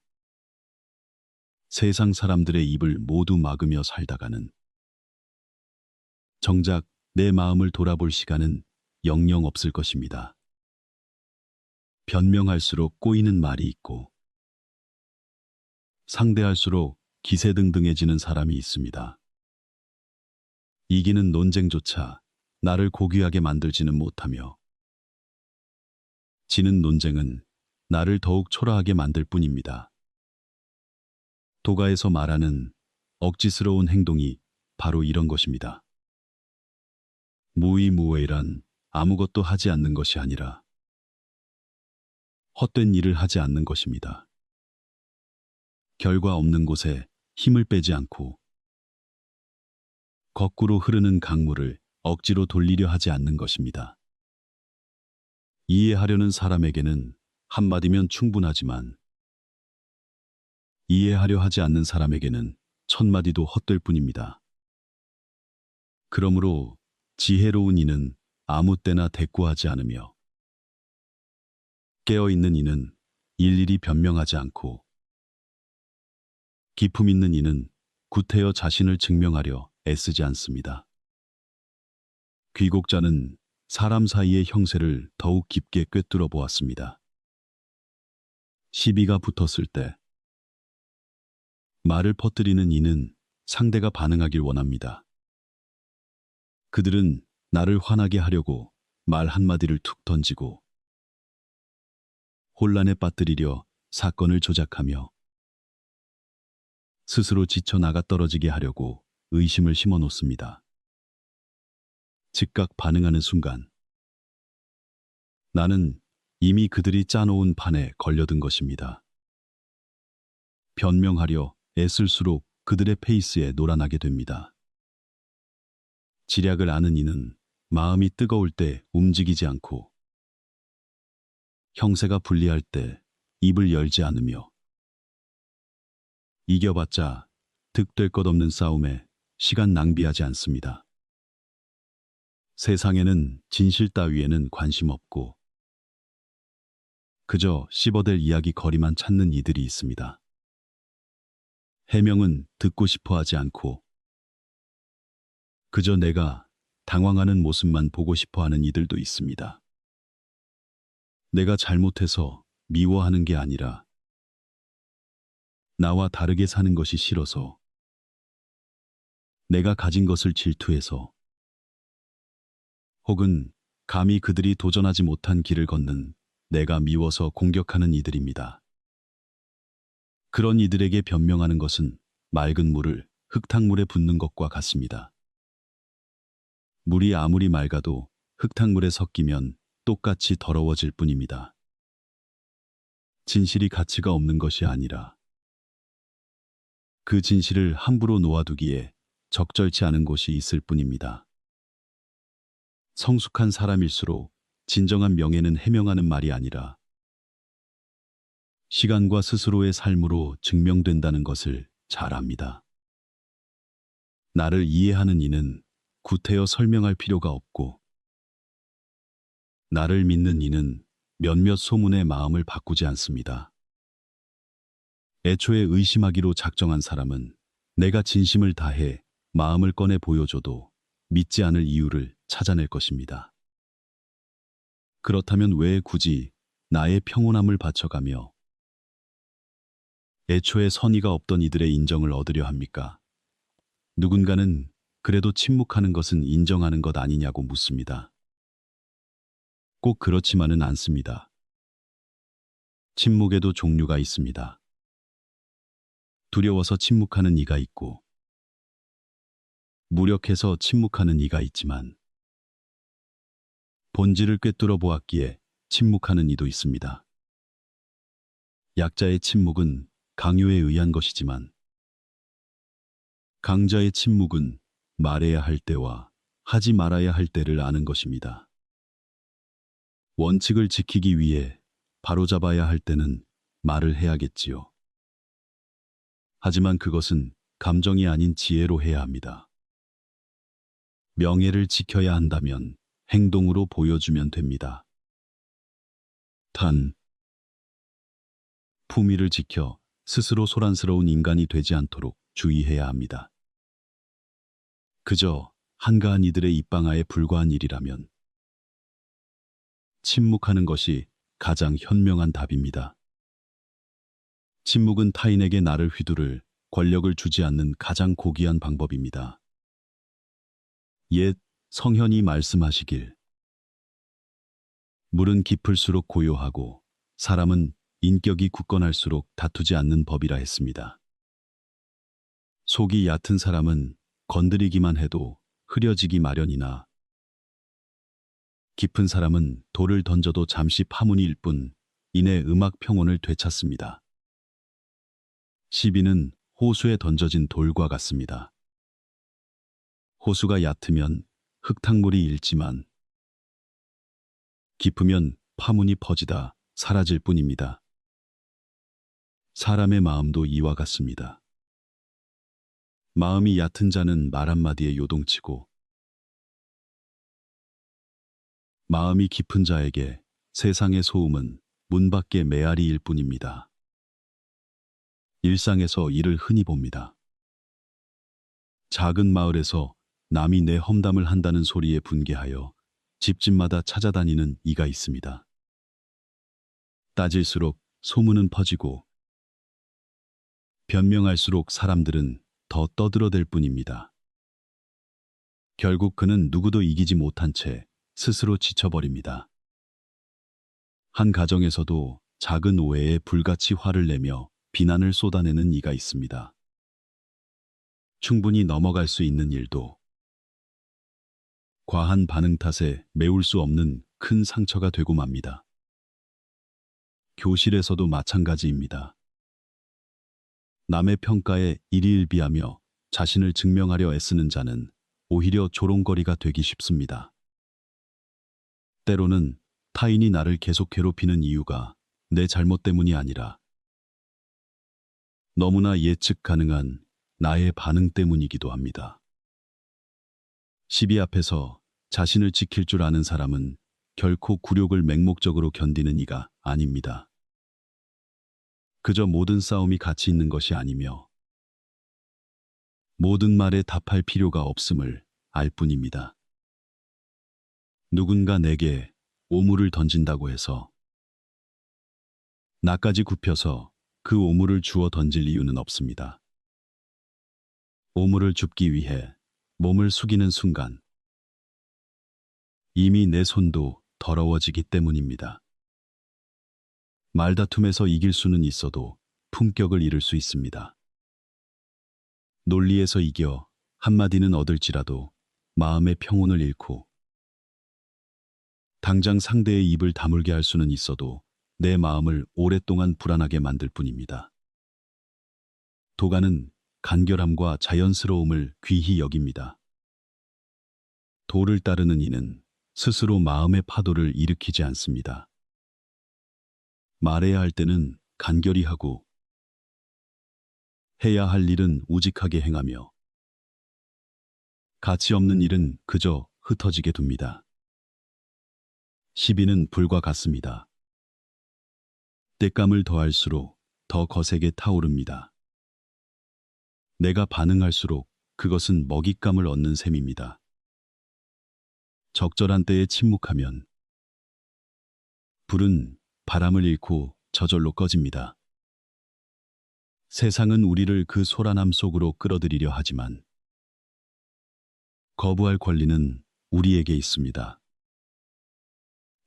세상 사람들의 입을 모두 막으며 살다가는 정작 내 마음을 돌아볼 시간은 영영 없을 것입니다. 변명할수록 꼬이는 말이 있고 상대할수록 기세등등해지는 사람이 있습니다. 이기는 논쟁조차 나를 고귀하게 만들지는 못하며 지는 논쟁은 나를 더욱 초라하게 만들 뿐입니다. 도가에서 말하는 억지스러운 행동이 바로 이런 것입니다. 무의무웨이란 아무것도 하지 않는 것이 아니라 헛된 일을 하지 않는 것입니다. 결과 없는 곳에 힘을 빼지 않고 거꾸로 흐르는 강물을 억지로 돌리려 하지 않는 것입니다. 이해하려는 사람에게는 한마디면 충분하지만 이해하려 하지 않는 사람에게는 천마디도 헛될 뿐입니다. 그러므로 지혜로운 이는 아무 때나 대꾸하지 않으며 깨어있는 이는 일일이 변명하지 않고 기품 있는 이는 구태여 자신을 증명하려 애쓰지 않습니다. 귀곡자는 사람 사이의 형세를 더욱 깊게 꿰뚫어 보았습니다. 시비가 붙었을 때 말을 퍼뜨리는 이는 상대가 반응하길 원합니다. 그들은 나를 화나게 하려고 말 한마디를 툭 던지고 혼란에 빠뜨리려 사건을 조작하며 스스로 지쳐 나가 떨어지게 하려고 의심을 심어 놓습니다. 즉각 반응하는 순간 나는 이미 그들이 짜놓은 판에 걸려든 것입니다. 변명하려 애쓸수록 그들의 페이스에 놀아나게 됩니다. 지략을 아는 이는 마음이 뜨거울 때 움직이지 않고 형세가 불리할 때 입을 열지 않으며 이겨봤자 득될 것 없는 싸움에 시간 낭비하지 않습니다. 세상에는 진실 따위에는 관심 없고 그저 씹어댈 이야기 거리만 찾는 이들이 있습니다. 해명은 듣고 싶어 하지 않고 그저 내가 당황하는 모습만 보고 싶어 하는 이들도 있습니다. 내가 잘못해서 미워하는 게 아니라 나와 다르게 사는 것이 싫어서 내가 가진 것을 질투해서 혹은 감히 그들이 도전하지 못한 길을 걷는 내가 미워서 공격하는 이들입니다. 그런 이들에게 변명하는 것은 맑은 물을 흙탕물에 붓는 것과 같습니다. 물이 아무리 맑아도 흙탕물에 섞이면 똑같이 더러워질 뿐입니다. 진실이 가치가 없는 것이 아니라 그 진실을 함부로 놓아두기에 적절치 않은 곳이 있을 뿐입니다. 성숙한 사람일수록 진정한 명예는 해명하는 말이 아니라 시간과 스스로의 삶으로 증명된다는 것을 잘 압니다. 나를 이해하는 이는 구태여 설명할 필요가 없고, 나를 믿는 이는 몇몇 소문의 마음을 바꾸지 않습니다. 애초에 의심하기로 작정한 사람은 내가 진심을 다해 마음을 꺼내 보여줘도 믿지 않을 이유를 찾아낼 것입니다. 그렇다면 왜 굳이 나의 평온함을 바쳐가며 애초에 선의가 없던 이들의 인정을 얻으려 합니까? 누군가는 그래도 침묵하는 것은 인정하는 것 아니냐고 묻습니다. 꼭 그렇지만은 않습니다. 침묵에도 종류가 있습니다. 두려워서 침묵하는 이가 있고, 무력해서 침묵하는 이가 있지만, 본질을 꿰뚫어 보았기에 침묵하는 이도 있습니다. 약자의 침묵은 강요에 의한 것이지만, 강자의 침묵은 말해야 할 때와 하지 말아야 할 때를 아는 것입니다. 원칙을 지키기 위해 바로잡아야 할 때는 말을 해야겠지요. 하지만 그것은 감정이 아닌 지혜로 해야 합니다. 명예를 지켜야 한다면 행동으로 보여주면 됩니다. 단, 품위를 지켜 스스로 소란스러운 인간이 되지 않도록 주의해야 합니다. 그저 한가한 이들의 입방아에 불과한 일이라면 침묵하는 것이 가장 현명한 답입니다. 침묵은 타인에게 나를 휘두를 권력을 주지 않는 가장 고귀한 방법입니다. 옛 성현이 말씀하시길, 물은 깊을수록 고요하고 사람은 인격이 굳건할수록 다투지 않는 법이라 했습니다. 속이 얕은 사람은 건드리기만 해도 흐려지기 마련이나, 깊은 사람은 돌을 던져도 잠시 파문일 뿐 이내 음악 평온을 되찾습니다. 시비는 호수에 던져진 돌과 같습니다. 호수가 얕으면 흙탕물이 일지만 깊으면 파문이 퍼지다 사라질 뿐입니다. 사람의 마음도 이와 같습니다. 마음이 얕은 자는 말 한마디에 요동치고, 마음이 깊은 자에게 세상의 소음은 문 밖의 메아리일 뿐입니다. 일상에서 이를 흔히 봅니다. 작은 마을에서 남이 내 험담을 한다는 소리에 분개하여 집집마다 찾아다니는 이가 있습니다. 따질수록 소문은 퍼지고, 변명할수록 사람들은 더 떠들어댈 뿐입니다. 결국 그는 누구도 이기지 못한 채 스스로 지쳐버립니다. 한 가정에서도 작은 오해에 불같이 화를 내며 비난을 쏟아내는 이가 있습니다. 충분히 넘어갈 수 있는 일도 과한 반응 탓에 메울 수 없는 큰 상처가 되고 맙니다. 교실에서도 마찬가지입니다. 남의 평가에 일희일비하며 자신을 증명하려 애쓰는 자는 오히려 조롱거리가 되기 쉽습니다. 때로는 타인이 나를 계속 괴롭히는 이유가 내 잘못 때문이 아니라 너무나 예측 가능한 나의 반응 때문이기도 합니다. 시비 앞에서 자신을 지킬 줄 아는 사람은 결코 굴욕을 맹목적으로 견디는 이가 아닙니다. 그저 모든 싸움이 가치 있는 것이 아니며 모든 말에 답할 필요가 없음을 알 뿐입니다. 누군가 내게 오물을 던진다고 해서 나까지 굽혀서 그 오물을 주워 던질 이유는 없습니다. 오물을 줍기 위해 몸을 숙이는 순간 이미 내 손도 더러워지기 때문입니다. 말다툼에서 이길 수는 있어도 품격을 잃을 수 있습니다. 논리에서 이겨 한마디는 얻을지라도 마음의 평온을 잃고, 당장 상대의 입을 다물게 할 수는 있어도 내 마음을 오랫동안 불안하게 만들 뿐입니다. 도가는 간결함과 자연스러움을 귀히 여깁니다. 도를 따르는 이는 스스로 마음의 파도를 일으키지 않습니다. 말해야 할 때는 간결히 하고 해야 할 일은 우직하게 행하며 가치 없는 일은 그저 흩어지게 둡니다. 시비는 불과 같습니다. 땔감을 더할수록 더 거세게 타오릅니다. 내가 반응할수록 그것은 먹잇감을 얻는 셈입니다. 적절한 때에 침묵하면 불은 바람을 잃고 저절로 꺼집니다. 세상은 우리를 그 소란함 속으로 끌어들이려 하지만 거부할 권리는 우리에게 있습니다.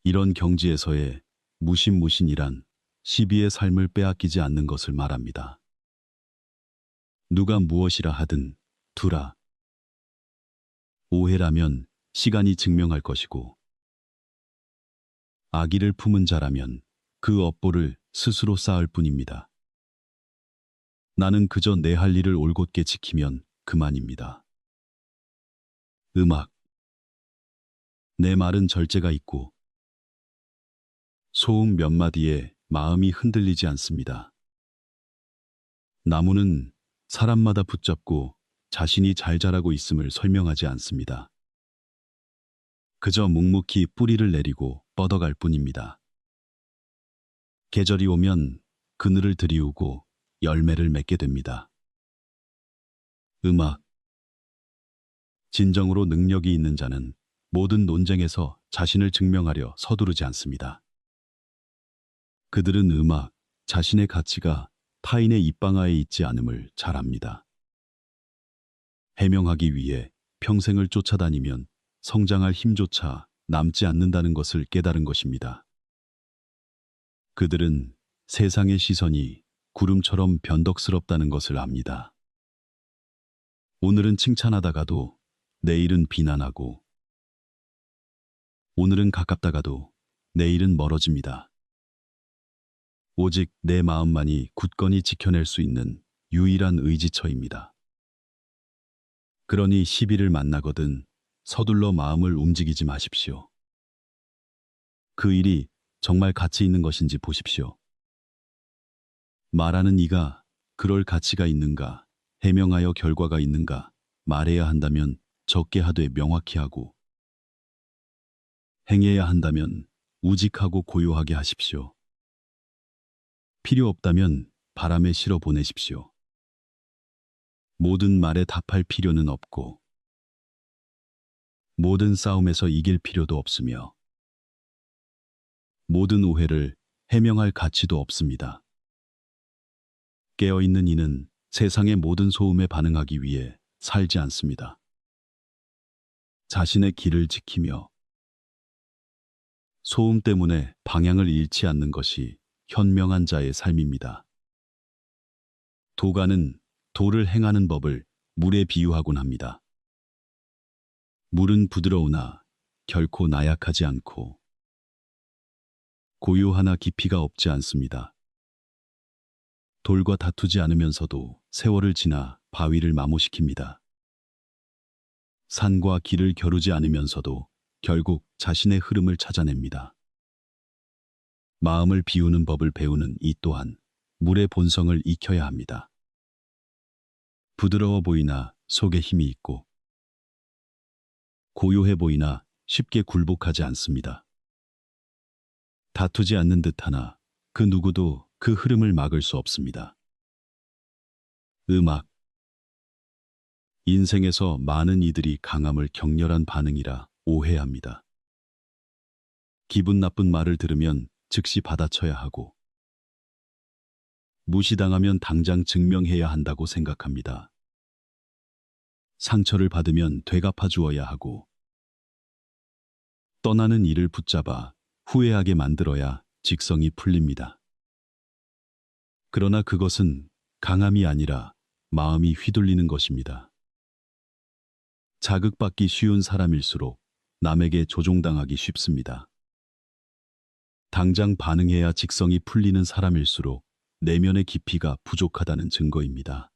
이런 경지에서의 무신무신이란 시비의 삶을 빼앗기지 않는 것을 말합니다. 누가 무엇이라 하든 두라. 오해라면 시간이 증명할 것이고 악의를 품은 자라면 그 업보를 스스로 쌓을 뿐입니다. 나는 그저 내 할 일을 올곧게 지키면 그만입니다. 음악. 내 말은 절제가 있고 소음 몇 마디에 마음이 흔들리지 않습니다. 나무는 사람마다 붙잡고 자신이 잘 자라고 있음을 설명하지 않습니다. 그저 묵묵히 뿌리를 내리고 뻗어갈 뿐입니다. 계절이 오면 그늘을 들이우고 열매를 맺게 됩니다. 음악. 진정으로 능력이 있는 자는 모든 논쟁에서 자신을 증명하려 서두르지 않습니다. 그들은 음악, 자신의 가치가 타인의 입방아에 있지 않음을 잘 압니다. 해명하기 위해 평생을 쫓아다니면 성장할 힘조차 남지 않는다는 것을 깨달은 것입니다. 그들은 세상의 시선이 구름처럼 변덕스럽다는 것을 압니다. 오늘은 칭찬하다가도 내일은 비난하고 오늘은 가깝다가도 내일은 멀어집니다. 오직 내 마음만이 굳건히 지켜낼 수 있는 유일한 의지처입니다. 그러니 시비를 만나거든 서둘러 마음을 움직이지 마십시오. 그 일이 정말 가치 있는 것인지 보십시오. 말하는 이가 그럴 가치가 있는가, 해명하여 결과가 있는가 말해야 한다면 적게 하되 명확히 하고 행해야 한다면 우직하고 고요하게 하십시오. 필요 없다면 바람에 실어 보내십시오. 모든 말에 답할 필요는 없고 모든 싸움에서 이길 필요도 없으며 모든 오해를 해명할 가치도 없습니다. 깨어있는 이는 세상의 모든 소음에 반응하기 위해 살지 않습니다. 자신의 길을 지키며 소음 때문에 방향을 잃지 않는 것이 현명한 자의 삶입니다. 도가는 도를 행하는 법을 물에 비유하곤 합니다. 물은 부드러우나 결코 나약하지 않고 고요하나 깊이가 없지 않습니다. 돌과 다투지 않으면서도 세월을 지나 바위를 마모시킵니다. 산과 길을 겨루지 않으면서도 결국 자신의 흐름을 찾아냅니다. 마음을 비우는 법을 배우는 이 또한 물의 본성을 익혀야 합니다. 부드러워 보이나 속에 힘이 있고 고요해 보이나 쉽게 굴복하지 않습니다. 다투지 않는 듯하나 그 누구도 그 흐름을 막을 수 없습니다. 음악. 인생에서 많은 이들이 강함을 격렬한 반응이라 오해합니다. 기분 나쁜 말을 들으면 즉시 받아쳐야 하고 무시당하면 당장 증명해야 한다고 생각합니다. 상처를 받으면 되갚아 주어야 하고 떠나는 이를 붙잡아 후회하게 만들어야 직성이 풀립니다. 그러나 그것은 강함이 아니라 마음이 휘둘리는 것입니다. 자극받기 쉬운 사람일수록 남에게 조종당하기 쉽습니다. 당장 반응해야 직성이 풀리는 사람일수록 내면의 깊이가 부족하다는 증거입니다.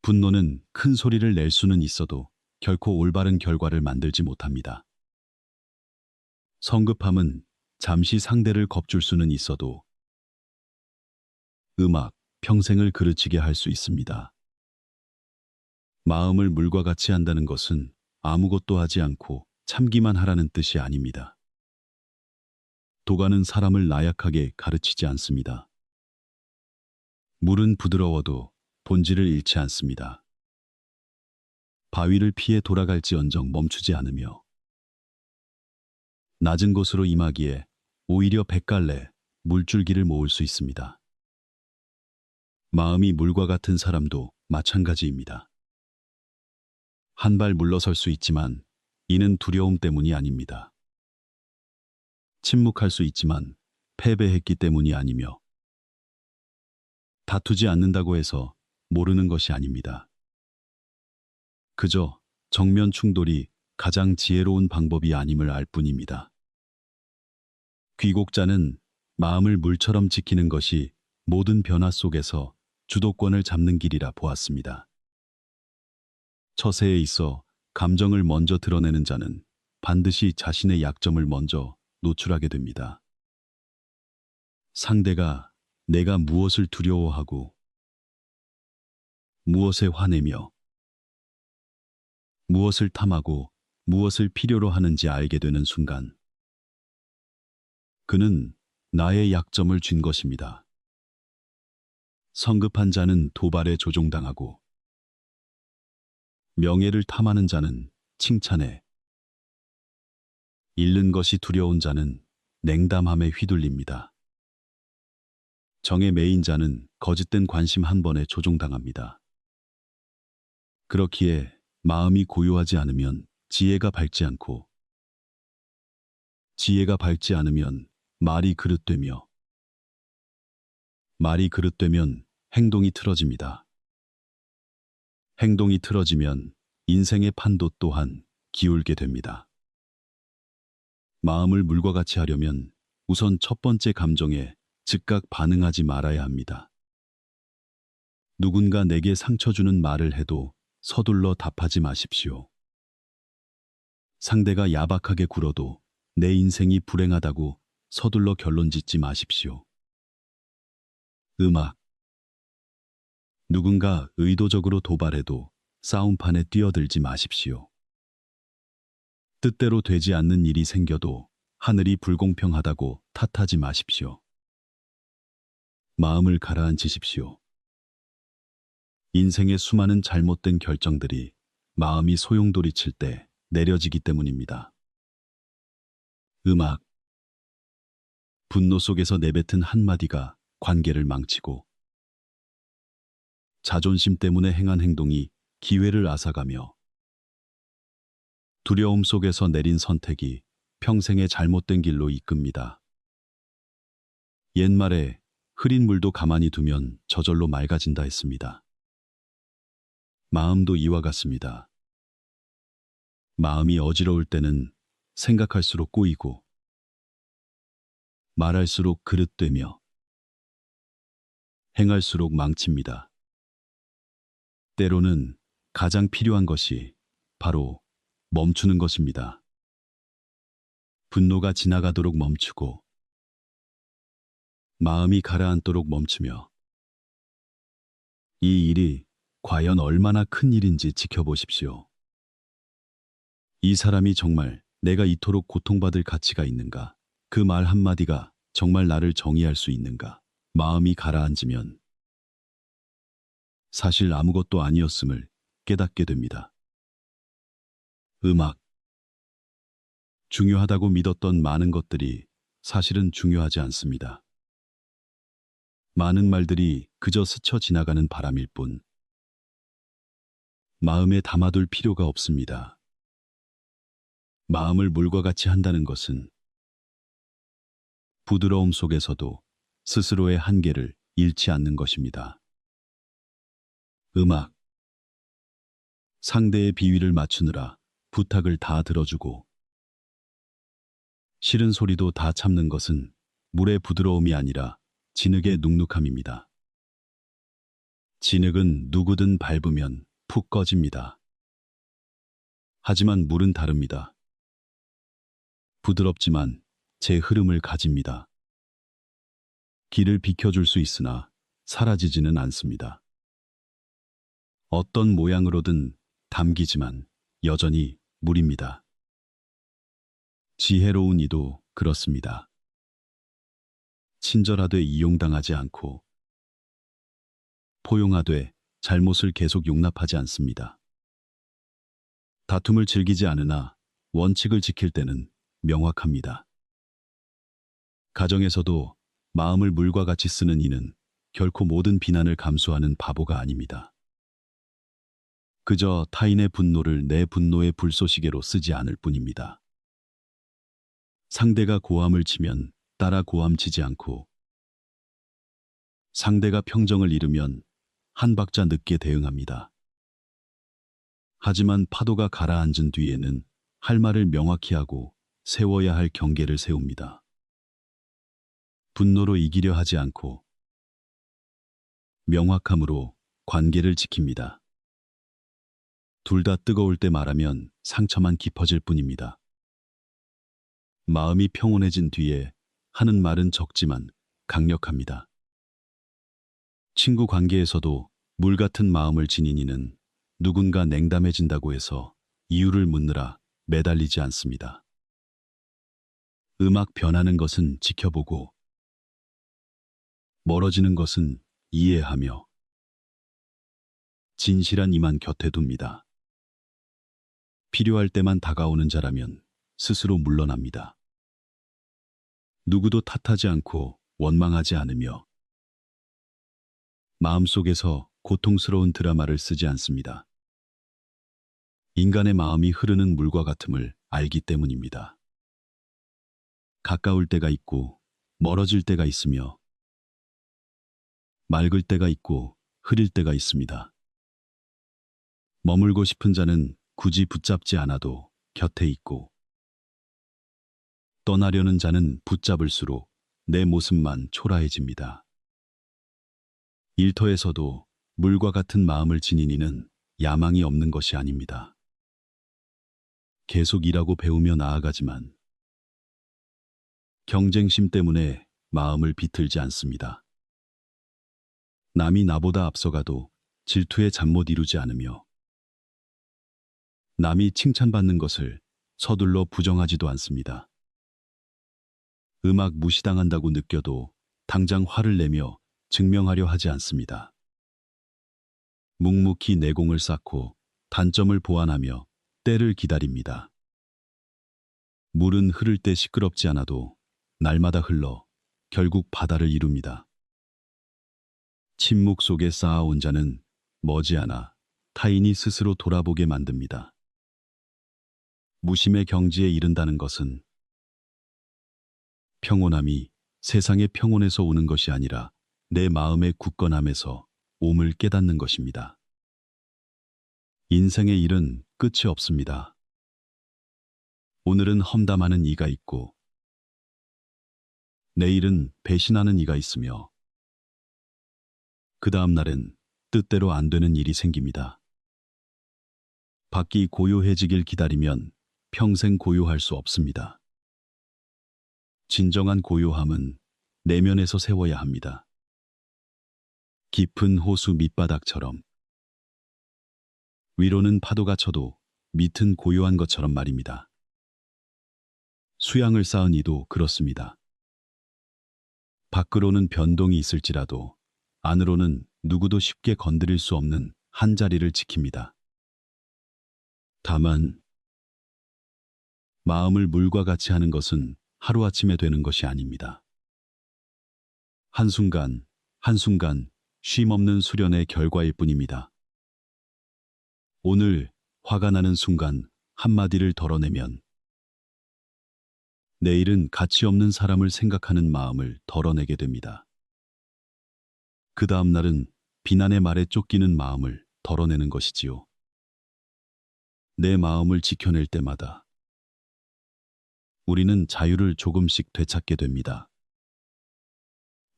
분노는 큰 소리를 낼 수는 있어도 결코 올바른 결과를 만들지 못합니다. 성급함은 잠시 상대를 겁줄 수는 있어도 음악, 평생을 그르치게 할 수 있습니다. 마음을 물과 같이 한다는 것은 아무것도 하지 않고 참기만 하라는 뜻이 아닙니다. 도가는 사람을 나약하게 가르치지 않습니다. 물은 부드러워도 본질을 잃지 않습니다. 바위를 피해 돌아갈지언정 멈추지 않으며 낮은 곳으로 임하기에 오히려 100갈래 물줄기를 모을 수 있습니다. 마음이 물과 같은 사람도 마찬가지입니다. 한 발 물러설 수 있지만 이는 두려움 때문이 아닙니다. 침묵할 수 있지만 패배했기 때문이 아니며 다투지 않는다고 해서 모르는 것이 아닙니다. 그저 정면 충돌이 가장 지혜로운 방법이 아님을 알 뿐입니다. 귀곡자는 마음을 물처럼 지키는 것이 모든 변화 속에서 주도권을 잡는 길이라 보았습니다. 처세에 있어 감정을 먼저 드러내는 자는 반드시 자신의 약점을 먼저 노출하게 됩니다. 상대가 내가 무엇을 두려워하고 무엇에 화내며 무엇을 탐하고 무엇을 필요로 하는지 알게 되는 순간 그는 나의 약점을 쥔 것입니다. 성급한 자는 도발에 조종당하고 명예를 탐하는 자는 칭찬에 잃는 것이 두려운 자는 냉담함에 휘둘립니다. 정에 매인 자는 거짓된 관심 한 번에 조종당합니다. 그렇기에 마음이 고요하지 않으면 지혜가 밝지 않고 지혜가 밝지 않으면 말이 그릇되며 말이 그릇되면 행동이 틀어집니다. 행동이 틀어지면 인생의 판도 또한 기울게 됩니다. 마음을 물과 같이 하려면 우선 첫 번째 감정에 즉각 반응하지 말아야 합니다. 누군가 내게 상처 주는 말을 해도 서둘러 답하지 마십시오. 상대가 야박하게 굴어도 내 인생이 불행하다고 서둘러 결론 짓지 마십시오. 음악. 누군가 의도적으로 도발해도 싸움판에 뛰어들지 마십시오. 뜻대로 되지 않는 일이 생겨도 하늘이 불공평하다고 탓하지 마십시오. 마음을 가라앉히십시오. 인생의 수많은 잘못된 결정들이 마음이 소용돌이칠 때 내려지기 때문입니다. 음악. 분노 속에서 내뱉은 한마디가 관계를 망치고 자존심 때문에 행한 행동이 기회를 앗아가며 두려움 속에서 내린 선택이 평생의 잘못된 길로 이끕니다. 옛말에 흐린 물도 가만히 두면 저절로 맑아진다 했습니다. 마음도 이와 같습니다. 마음이 어지러울 때는 생각할수록 꼬이고 말할수록 그릇되며 행할수록 망칩니다. 때로는 가장 필요한 것이 바로 멈추는 것입니다. 분노가 지나가도록 멈추고 마음이 가라앉도록 멈추며 이 일이 과연 얼마나 큰 일인지 지켜보십시오. 이 사람이 정말 내가 이토록 고통받을 가치가 있는가? 그 말 한마디가 정말 나를 정의할 수 있는가? 마음이 가라앉으면 사실 아무것도 아니었음을 깨닫게 됩니다. 음악. 중요하다고 믿었던 많은 것들이 사실은 중요하지 않습니다. 많은 말들이 그저 스쳐 지나가는 바람일 뿐 마음에 담아둘 필요가 없습니다. 마음을 물과 같이 한다는 것은 부드러움 속에서도 스스로의 한계를 잃지 않는 것입니다. 음악. 상대의 비위를 맞추느라 부탁을 다 들어주고 싫은 소리도 다 참는 것은 물의 부드러움이 아니라 진흙의 눅눅함입니다. 진흙은 누구든 밟으면 푹 꺼집니다. 하지만 물은 다릅니다. 부드럽지만 제 흐름을 가집니다. 길을 비켜줄 수 있으나 사라지지는 않습니다. 어떤 모양으로든 담기지만 여전히 물입니다. 지혜로운 이도 그렇습니다. 친절하되 이용당하지 않고 포용하되 잘못을 계속 용납하지 않습니다. 다툼을 즐기지 않으나 원칙을 지킬 때는 명확합니다. 가정에서도 마음을 물과 같이 쓰는 이는 결코 모든 비난을 감수하는 바보가 아닙니다. 그저 타인의 분노를 내 분노의 불쏘시개로 쓰지 않을 뿐입니다. 상대가 고함을 치면 따라 고함치지 않고 상대가 평정을 잃으면 한 박자 늦게 대응합니다. 하지만 파도가 가라앉은 뒤에는 할 말을 명확히 하고 세워야 할 경계를 세웁니다. 분노로 이기려 하지 않고 명확함으로 관계를 지킵니다. 둘 다 뜨거울 때 말하면 상처만 깊어질 뿐입니다. 마음이 평온해진 뒤에 하는 말은 적지만 강력합니다. 친구 관계에서도 물 같은 마음을 지닌 이는 누군가 냉담해진다고 해서 이유를 묻느라 매달리지 않습니다. 음악 변하는 것은 지켜보고 멀어지는 것은 이해하며 진실한 이만 곁에 둡니다. 필요할 때만 다가오는 자라면 스스로 물러납니다. 누구도 탓하지 않고 원망하지 않으며 마음속에서 고통스러운 드라마를 쓰지 않습니다. 인간의 마음이 흐르는 물과 같음을 알기 때문입니다. 가까울 때가 있고 멀어질 때가 있으며 맑을 때가 있고 흐릴 때가 있습니다. 머물고 싶은 자는 굳이 붙잡지 않아도 곁에 있고 떠나려는 자는 붙잡을수록 내 모습만 초라해집니다. 일터에서도 물과 같은 마음을 지닌 이는 야망이 없는 것이 아닙니다. 계속 일하고 배우며 나아가지만 경쟁심 때문에 마음을 비틀지 않습니다. 남이 나보다 앞서가도 질투에 잠 못 이루지 않으며 남이 칭찬받는 것을 서둘러 부정하지도 않습니다. 음악 무시당한다고 느껴도 당장 화를 내며 증명하려 하지 않습니다. 묵묵히 내공을 쌓고 단점을 보완하며 때를 기다립니다. 물은 흐를 때 시끄럽지 않아도 날마다 흘러 결국 바다를 이룹니다. 침묵 속에 쌓아온 자는 머지않아 타인이 스스로 돌아보게 만듭니다. 무심의 경지에 이른다는 것은 평온함이 세상의 평온에서 오는 것이 아니라 내 마음의 굳건함에서 옴을 깨닫는 것입니다. 인생의 일은 끝이 없습니다. 오늘은 험담하는 이가 있고 내일은 배신하는 이가 있으며 그 다음 날엔 뜻대로 안 되는 일이 생깁니다. 밖이 고요해지길 기다리면 평생 고요할 수 없습니다. 진정한 고요함은 내면에서 세워야 합니다. 깊은 호수 밑바닥처럼 위로는 파도가 쳐도 밑은 고요한 것처럼 말입니다. 수양을 쌓은 이도 그렇습니다. 밖으로는 변동이 있을지라도 안으로는 누구도 쉽게 건드릴 수 없는 한 자리를 지킵니다. 다만 마음을 물과 같이 하는 것은 하루아침에 되는 것이 아닙니다. 한순간 한순간 쉼없는 수련의 결과일 뿐입니다. 오늘 화가 나는 순간 한마디를 덜어내면 내일은 가치 없는 사람을 생각하는 마음을 덜어내게 됩니다. 그 다음 날은 비난의 말에 쫓기는 마음을 덜어내는 것이지요. 내 마음을 지켜낼 때마다 우리는 자유를 조금씩 되찾게 됩니다.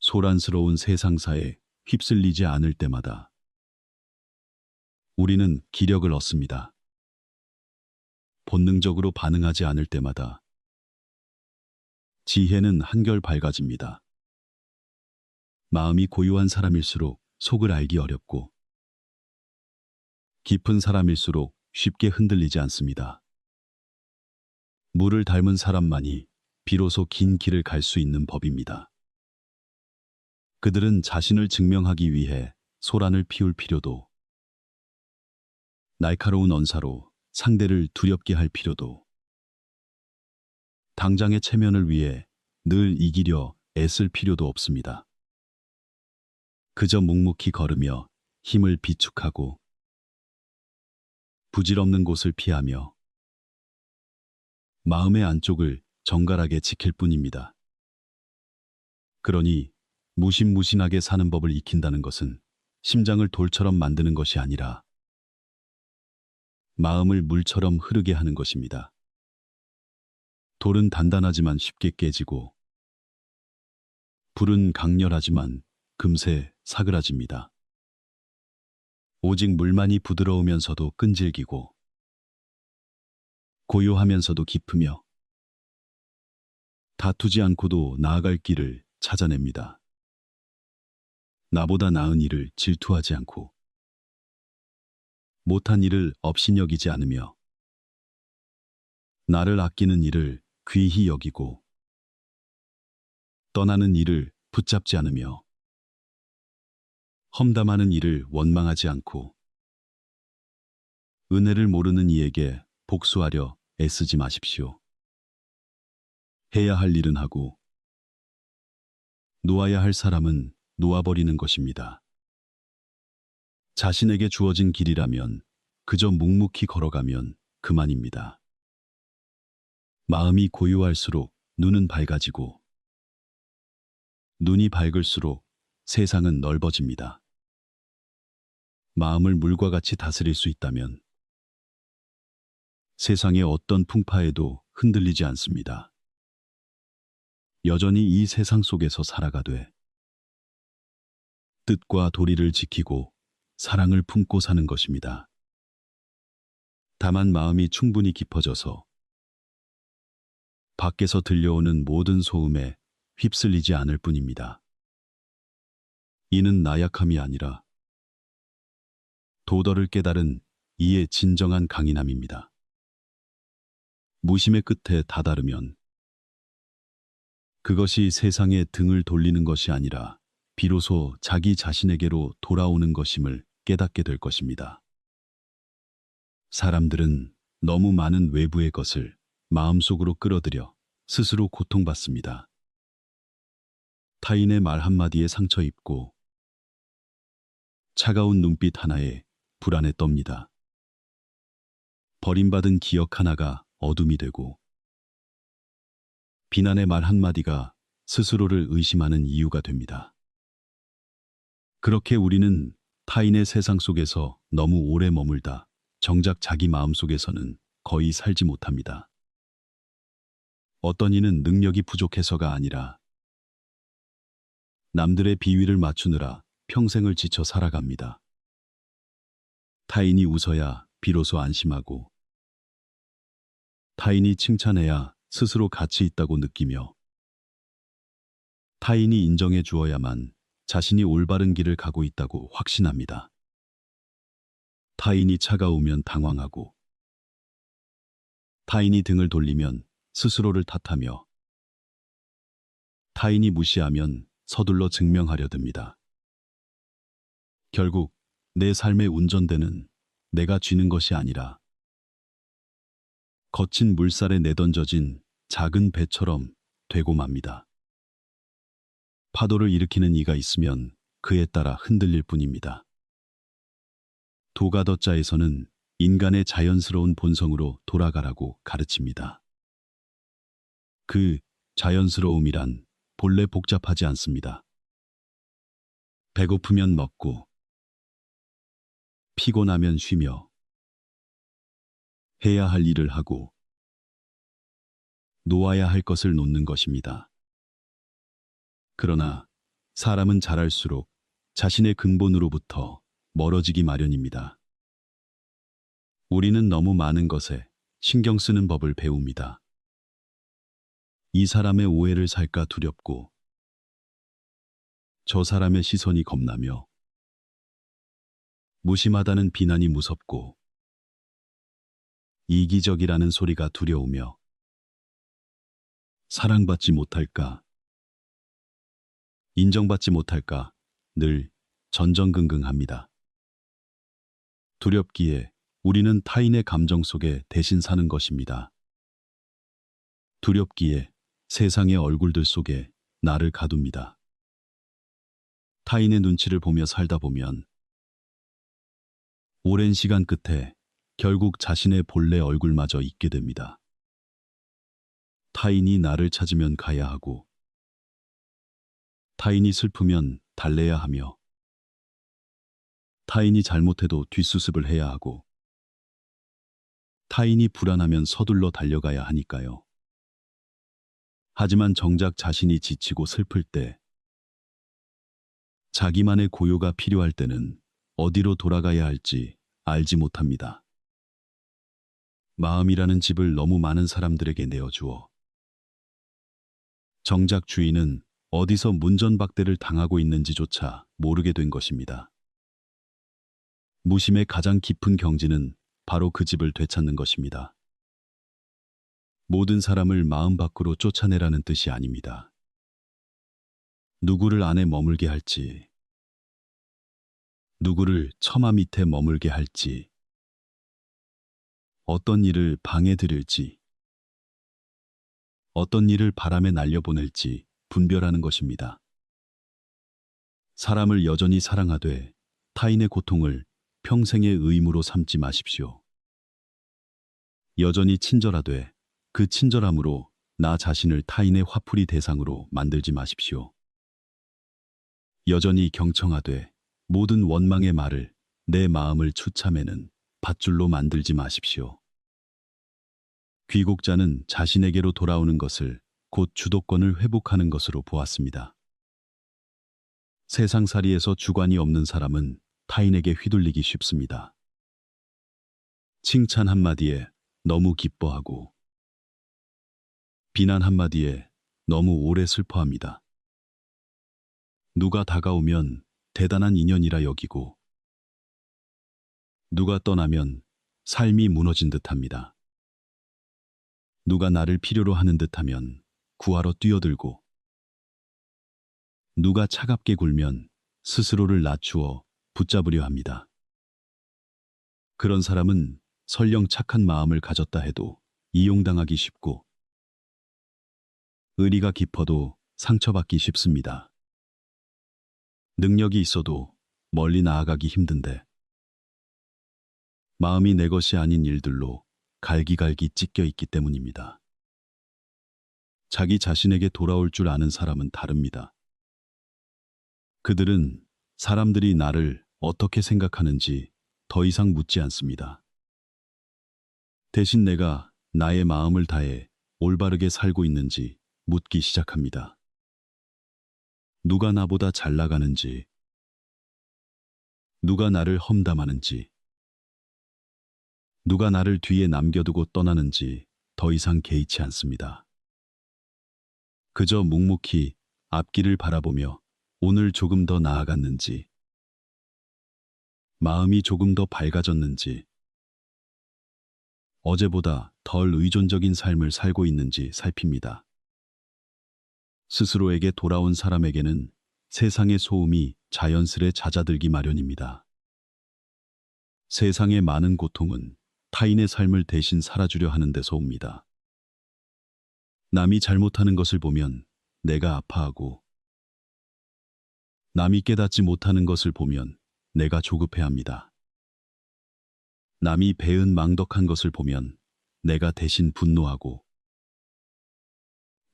소란스러운 세상사에 휩쓸리지 않을 때마다 우리는 기력을 얻습니다. 본능적으로 반응하지 않을 때마다 지혜는 한결 밝아집니다. 마음이 고요한 사람일수록 속을 알기 어렵고 깊은 사람일수록 쉽게 흔들리지 않습니다. 물을 닮은 사람만이 비로소 긴 길을 갈 수 있는 법입니다. 그들은 자신을 증명하기 위해 소란을 피울 필요도, 날카로운 언사로 상대를 두렵게 할 필요도, 당장의 체면을 위해 늘 이기려 애쓸 필요도 없습니다. 그저 묵묵히 걸으며 힘을 비축하고 부질없는 곳을 피하며 마음의 안쪽을 정갈하게 지킬 뿐입니다. 그러니 무신무신하게 사는 법을 익힌다는 것은 심장을 돌처럼 만드는 것이 아니라 마음을 물처럼 흐르게 하는 것입니다. 돌은 단단하지만 쉽게 깨지고 불은 강렬하지만 금세 사그라집니다. 오직 물만이 부드러우면서도 끈질기고 고요하면서도 깊으며 다투지 않고도 나아갈 길을 찾아냅니다. 나보다 나은 일을 질투하지 않고 못한 일을 업신여기지 않으며 나를 아끼는 일을 귀히 여기고 떠나는 일을 붙잡지 않으며 험담하는 일을 원망하지 않고 은혜를 모르는 이에게 복수하려 애쓰지 마십시오. 해야 할 일은 하고 놓아야 할 사람은 놓아버리는 것입니다. 자신에게 주어진 길이라면 그저 묵묵히 걸어가면 그만입니다. 마음이 고요할수록 눈은 밝아지고 눈이 밝을수록 세상은 넓어집니다. 마음을 물과 같이 다스릴 수 있다면 세상의 어떤 풍파에도 흔들리지 않습니다. 여전히 이 세상 속에서 살아가되 뜻과 도리를 지키고 사랑을 품고 사는 것입니다. 다만 마음이 충분히 깊어져서 밖에서 들려오는 모든 소음에 휩쓸리지 않을 뿐입니다. 이는 나약함이 아니라 도덕을 깨달은 이의 진정한 강인함입니다. 무심의 끝에 다다르면 그것이 세상에 등을 돌리는 것이 아니라 비로소 자기 자신에게로 돌아오는 것임을 깨닫게 될 것입니다. 사람들은 너무 많은 외부의 것을 마음속으로 끌어들여 스스로 고통받습니다. 타인의 말 한마디에 상처 입고 차가운 눈빛 하나에 불안에 떱니다. 버림받은 기억 하나가 어둠이 되고 비난의 말 한마디가 스스로를 의심하는 이유가 됩니다. 그렇게 우리는 타인의 세상 속에서 너무 오래 머물다 정작 자기 마음속에서는 거의 살지 못합니다. 어떤 이는 능력이 부족해서가 아니라 남들의 비위를 맞추느라 평생을 지쳐 살아갑니다. 타인이 웃어야 비로소 안심하고 타인이 칭찬해야 스스로 가치 있다고 느끼며 타인이 인정해 주어야만 자신이 올바른 길을 가고 있다고 확신합니다. 타인이 차가우면 당황하고 타인이 등을 돌리면 스스로를 탓하며 타인이 무시하면 서둘러 증명하려 듭니다. 결국 내 삶의 운전대는 내가 쥐는 것이 아니라 거친 물살에 내던져진 작은 배처럼 되고 맙니다. 파도를 일으키는 이가 있으면 그에 따라 흔들릴 뿐입니다. 도가더자에서는 인간의 자연스러운 본성으로 돌아가라고 가르칩니다. 그 자연스러움이란 본래 복잡하지 않습니다. 배고프면 먹고 피곤하면 쉬며 해야 할 일을 하고 놓아야 할 것을 놓는 것입니다. 그러나 사람은 자랄수록 자신의 근본으로부터 멀어지기 마련입니다. 우리는 너무 많은 것에 신경 쓰는 법을 배웁니다. 이 사람의 오해를 살까 두렵고 저 사람의 시선이 겁나며 무심하다는 비난이 무섭고 이기적이라는 소리가 두려우며 사랑받지 못할까, 인정받지 못할까 늘 전전긍긍합니다. 두렵기에 우리는 타인의 감정 속에 대신 사는 것입니다. 두렵기에 세상의 얼굴들 속에 나를 가둡니다. 타인의 눈치를 보며 살다 보면 오랜 시간 끝에 결국 자신의 본래 얼굴마저 잊게 됩니다. 타인이 나를 찾으면 가야 하고, 타인이 슬프면 달래야 하며, 타인이 잘못해도 뒷수습을 해야 하고, 타인이 불안하면 서둘러 달려가야 하니까요. 하지만 정작 자신이 지치고 슬플 때, 자기만의 고요가 필요할 때는 어디로 돌아가야 할지 알지 못합니다. 마음이라는 집을 너무 많은 사람들에게 내어주어 정작 주인은 어디서 문전박대를 당하고 있는지조차 모르게 된 것입니다. 무심의 가장 깊은 경지는 바로 그 집을 되찾는 것입니다. 모든 사람을 마음 밖으로 쫓아내라는 뜻이 아닙니다. 누구를 안에 머물게 할지, 누구를 처마 밑에 머물게 할지, 어떤 일을 방에 들일지, 어떤 일을 바람에 날려보낼지 분별하는 것입니다. 사람을 여전히 사랑하되 타인의 고통을 평생의 의무로 삼지 마십시오. 여전히 친절하되 그 친절함으로 나 자신을 타인의 화풀이 대상으로 만들지 마십시오. 여전히 경청하되 모든 원망의 말을 내 마음을 추참해는 밧줄로 만들지 마십시오. 귀국자는 자신에게로 돌아오는 것을 곧 주도권을 회복하는 것으로 보았습니다. 세상살이에서 주관이 없는 사람은 타인에게 휘둘리기 쉽습니다. 칭찬 한마디에 너무 기뻐하고 비난 한마디에 너무 오래 슬퍼합니다. 누가 다가오면 대단한 인연이라 여기고 누가 떠나면 삶이 무너진 듯합니다. 누가 나를 필요로 하는 듯하면 구하러 뛰어들고 누가 차갑게 굴면 스스로를 낮추어 붙잡으려 합니다. 그런 사람은 설령 착한 마음을 가졌다 해도 이용당하기 쉽고 의리가 깊어도 상처받기 쉽습니다. 능력이 있어도 멀리 나아가기 힘든데 마음이 내 것이 아닌 일들로 갈기갈기 찢겨 있기 때문입니다. 자기 자신에게 돌아올 줄 아는 사람은 다릅니다. 그들은 사람들이 나를 어떻게 생각하는지 더 이상 묻지 않습니다. 대신 내가 나의 마음을 다해 올바르게 살고 있는지 묻기 시작합니다. 누가 나보다 잘 나가는지, 누가 나를 험담하는지, 누가 나를 뒤에 남겨두고 떠나는지 더 이상 개의치 않습니다. 그저 묵묵히 앞길을 바라보며 오늘 조금 더 나아갔는지, 마음이 조금 더 밝아졌는지, 어제보다 덜 의존적인 삶을 살고 있는지 살핍니다. 스스로에게 돌아온 사람에게는 세상의 소음이 자연스레 잦아들기 마련입니다. 세상의 많은 고통은 타인의 삶을 대신 살아주려 하는 데서 옵니다. 남이 잘못하는 것을 보면 내가 아파하고 남이 깨닫지 못하는 것을 보면 내가 조급해합니다. 남이 배은 망덕한 것을 보면 내가 대신 분노하고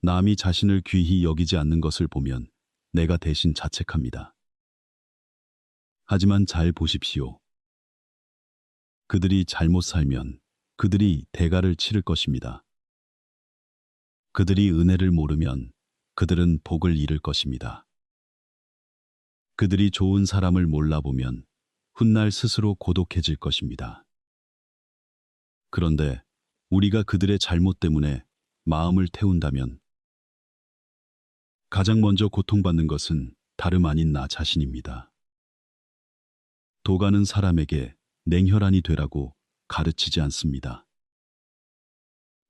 남이 자신을 귀히 여기지 않는 것을 보면 내가 대신 자책합니다. 하지만 잘 보십시오. 그들이 잘못 살면 그들이 대가를 치를 것입니다. 그들이 은혜를 모르면 그들은 복을 잃을 것입니다. 그들이 좋은 사람을 몰라보면 훗날 스스로 고독해질 것입니다. 그런데 우리가 그들의 잘못 때문에 마음을 태운다면 가장 먼저 고통받는 것은 다름 아닌 나 자신입니다. 도가는 사람에게 냉혈한이 되라고 가르치지 않습니다.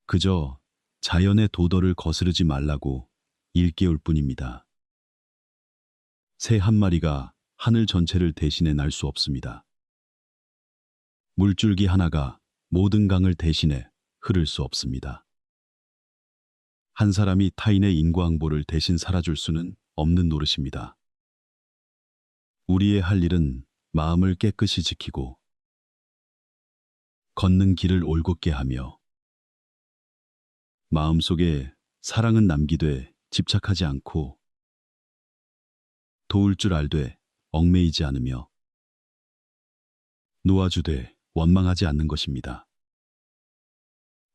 그저 자연의 도덕을 거스르지 말라고 일깨울 뿐입니다. 새 한 마리가 하늘 전체를 대신해 날 수 없습니다. 물줄기 하나가 모든 강을 대신해 흐를 수 없습니다. 한 사람이 타인의 인과응보를 대신 살아줄 수는 없는 노릇입니다. 우리의 할 일은 마음을 깨끗이 지키고 걷는 길을 올곧게 하며 마음속에 사랑은 남기되 집착하지 않고 도울 줄 알되 얽매이지 않으며 놓아주되 원망하지 않는 것입니다.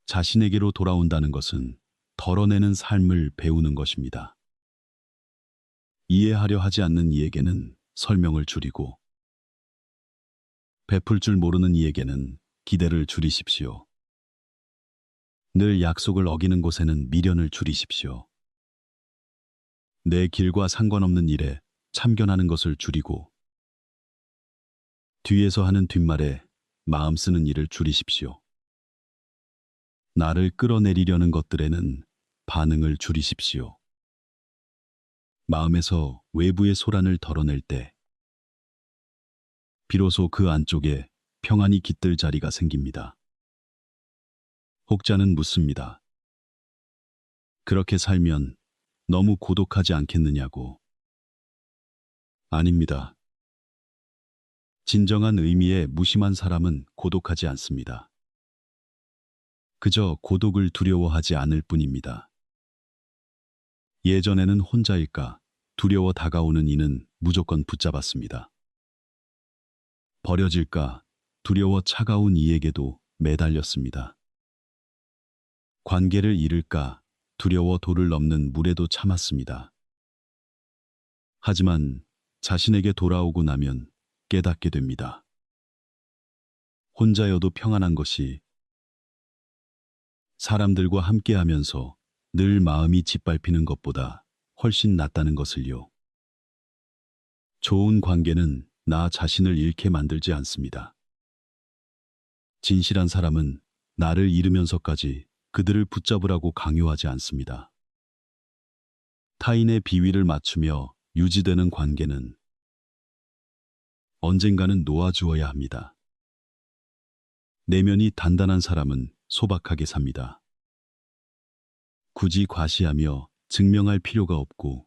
자신에게로 돌아온다는 것은 덜어내는 삶을 배우는 것입니다. 이해하려 하지 않는 이에게는 설명을 줄이고 베풀 줄 모르는 이에게는 기대를 줄이십시오. 늘 약속을 어기는 곳에는 미련을 줄이십시오. 내 길과 상관없는 일에 참견하는 것을 줄이고 뒤에서 하는 뒷말에 마음 쓰는 일을 줄이십시오. 나를 끌어내리려는 것들에는 반응을 줄이십시오. 마음에서 외부의 소란을 덜어낼 때 비로소 그 안쪽에 평안이 깃들 자리가 생깁니다. 혹자는 묻습니다. 그렇게 살면 너무 고독하지 않겠느냐고. 아닙니다. 진정한 의미의 무심한 사람은 고독하지 않습니다. 그저 고독을 두려워하지 않을 뿐입니다. 예전에는 혼자일까 두려워 다가오는 이는 무조건 붙잡았습니다. 버려질까 두려워 차가운 이에게도 매달렸습니다. 관계를 잃을까 두려워 도를 넘는 물에도 참았습니다. 하지만 자신에게 돌아오고 나면 깨닫게 됩니다. 혼자여도 평안한 것이 사람들과 함께하면서 늘 마음이 짓밟히는 것보다 훨씬 낫다는 것을요. 좋은 관계는 나 자신을 잃게 만들지 않습니다. 진실한 사람은 나를 잃으면서까지 그들을 붙잡으라고 강요하지 않습니다. 타인의 비위를 맞추며 유지되는 관계는 언젠가는 놓아주어야 합니다. 내면이 단단한 사람은 소박하게 삽니다. 굳이 과시하며 증명할 필요가 없고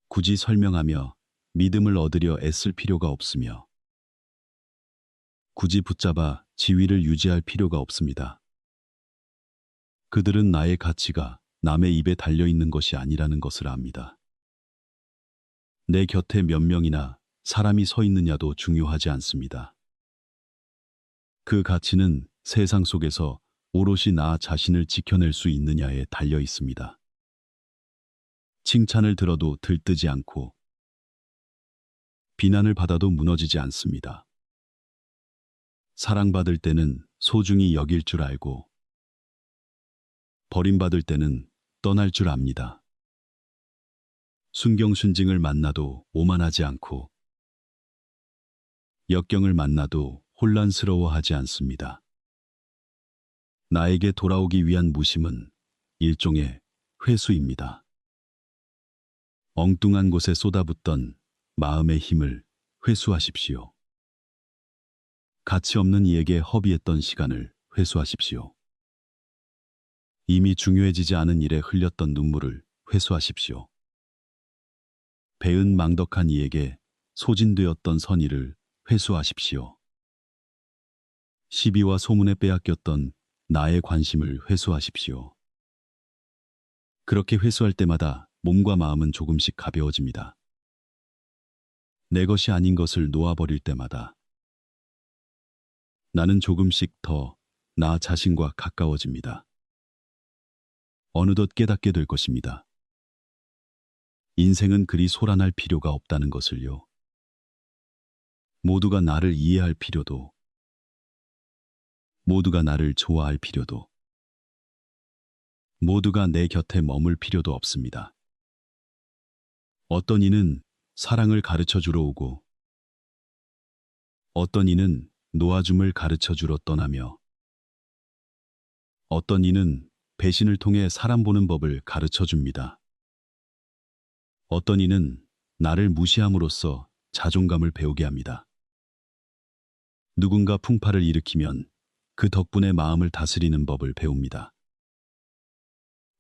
굳이 설명하며 믿음을 얻으려 애쓸 필요가 없으며 굳이 붙잡아 지위를 유지할 필요가 없습니다. 그들은 나의 가치가 남의 입에 달려있는 것이 아니라는 것을 압니다. 내 곁에 몇 명이나 사람이 서 있느냐도 중요하지 않습니다. 그 가치는 세상 속에서 오롯이 나 자신을 지켜낼 수 있느냐에 달려 있습니다. 칭찬을 들어도 들뜨지 않고 비난을 받아도 무너지지 않습니다. 사랑받을 때는 소중히 여길 줄 알고 버림받을 때는 떠날 줄 압니다. 순경순징을 만나도 오만하지 않고 역경을 만나도 혼란스러워하지 않습니다. 나에게 돌아오기 위한 무심은 일종의 회수입니다. 엉뚱한 곳에 쏟아붓던 마음의 힘을 회수하십시오. 가치 없는 이에게 허비했던 시간을 회수하십시오. 이미 중요해지지 않은 일에 흘렸던 눈물을 회수하십시오. 배은 망덕한 이에게 소진되었던 선의를 회수하십시오. 시비와 소문에 빼앗겼던 나의 관심을 회수하십시오. 그렇게 회수할 때마다 몸과 마음은 조금씩 가벼워집니다. 내 것이 아닌 것을 놓아버릴 때마다 나는 조금씩 더 나 자신과 가까워집니다. 어느덧 깨닫게 될 것입니다. 인생은 그리 소란할 필요가 없다는 것을요. 모두가 나를 이해할 필요도, 모두가 나를 좋아할 필요도, 모두가 내 곁에 머물 필요도 없습니다. 어떤 이는 사랑을 가르쳐 주러 오고 어떤 이는 놓아줌을 가르쳐 주러 떠나며 어떤 이는 배신을 통해 사람 보는 법을 가르쳐 줍니다. 어떤 이는 나를 무시함으로써 자존감을 배우게 합니다. 누군가 풍파를 일으키면 그 덕분에 마음을 다스리는 법을 배웁니다.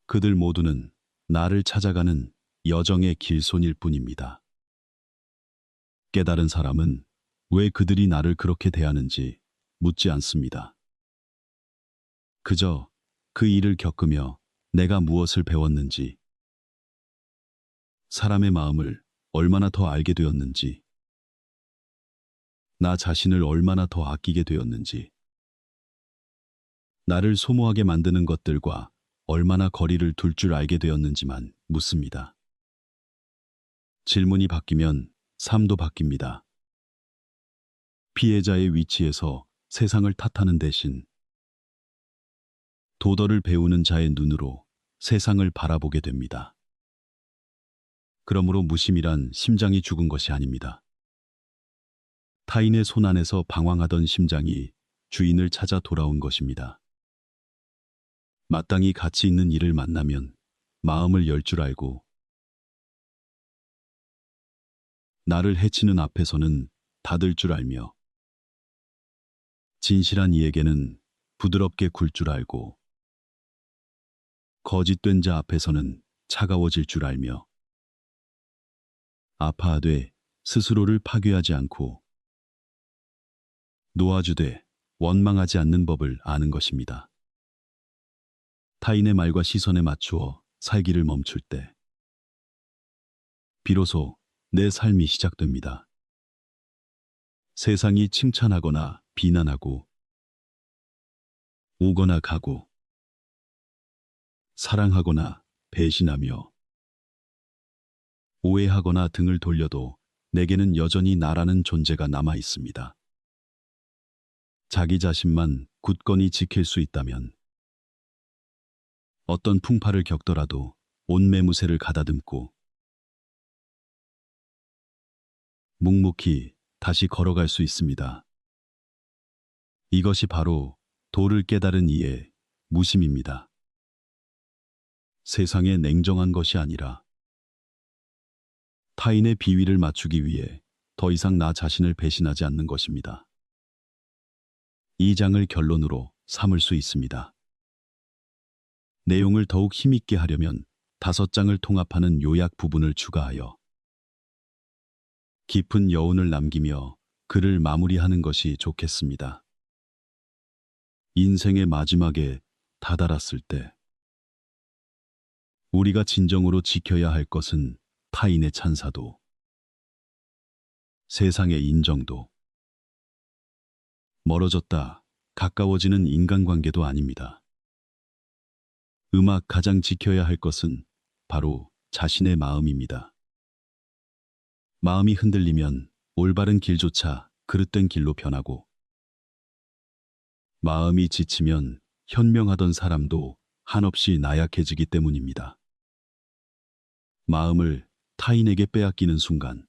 그들 모두는 나를 찾아가는 여정의 길손일 뿐입니다. 깨달은 사람은 왜 그들이 나를 그렇게 대하는지 묻지 않습니다. 그저 그 일을 겪으며 내가 무엇을 배웠는지, 사람의 마음을 얼마나 더 알게 되었는지, 나 자신을 얼마나 더 아끼게 되었는지, 나를 소모하게 만드는 것들과 얼마나 거리를 둘 줄 알게 되었는지만 묻습니다. 질문이 바뀌면 삶도 바뀝니다. 피해자의 위치에서 세상을 탓하는 대신 도덕을 배우는 자의 눈으로 세상을 바라보게 됩니다. 그러므로 무심이란 심장이 죽은 것이 아닙니다. 타인의 손 안에서 방황하던 심장이 주인을 찾아 돌아온 것입니다. 마땅히 가치 있는 이를 만나면 마음을 열 줄 알고 나를 해치는 앞에서는 닫을 줄 알며 진실한 이에게는 부드럽게 굴 줄 알고 거짓된 자 앞에서는 차가워질 줄 알며 아파하되 스스로를 파괴하지 않고 놓아주되 원망하지 않는 법을 아는 것입니다. 타인의 말과 시선에 맞추어 살기를 멈출 때 비로소 내 삶이 시작됩니다. 세상이 칭찬하거나 비난하고 오거나 가고 사랑하거나 배신하며 오해하거나 등을 돌려도 내게는 여전히 나라는 존재가 남아 있습니다. 자기 자신만 굳건히 지킬 수 있다면 어떤 풍파를 겪더라도 온매무새를 가다듬고 묵묵히 다시 걸어갈 수 있습니다. 이것이 바로 도를 깨달은 이의 무심입니다. 세상에 냉정한 것이 아니라 타인의 비위를 맞추기 위해 더 이상 나 자신을 배신하지 않는 것입니다. 이 장을 결론으로 삼을 수 있습니다. 내용을 더욱 힘있게 하려면 5장을 통합하는 요약 부분을 추가하여 깊은 여운을 남기며 글을 마무리하는 것이 좋겠습니다. 인생의 마지막에 다다랐을 때 우리가 진정으로 지켜야 할 것은 타인의 찬사도, 세상의 인정도, 멀어졌다 가까워지는 인간관계도 아닙니다. 가장 지켜야 할 것은 바로 자신의 마음입니다. 마음이 흔들리면 올바른 길조차 그릇된 길로 변하고 마음이 지치면 현명하던 사람도 한없이 나약해지기 때문입니다. 마음을 타인에게 빼앗기는 순간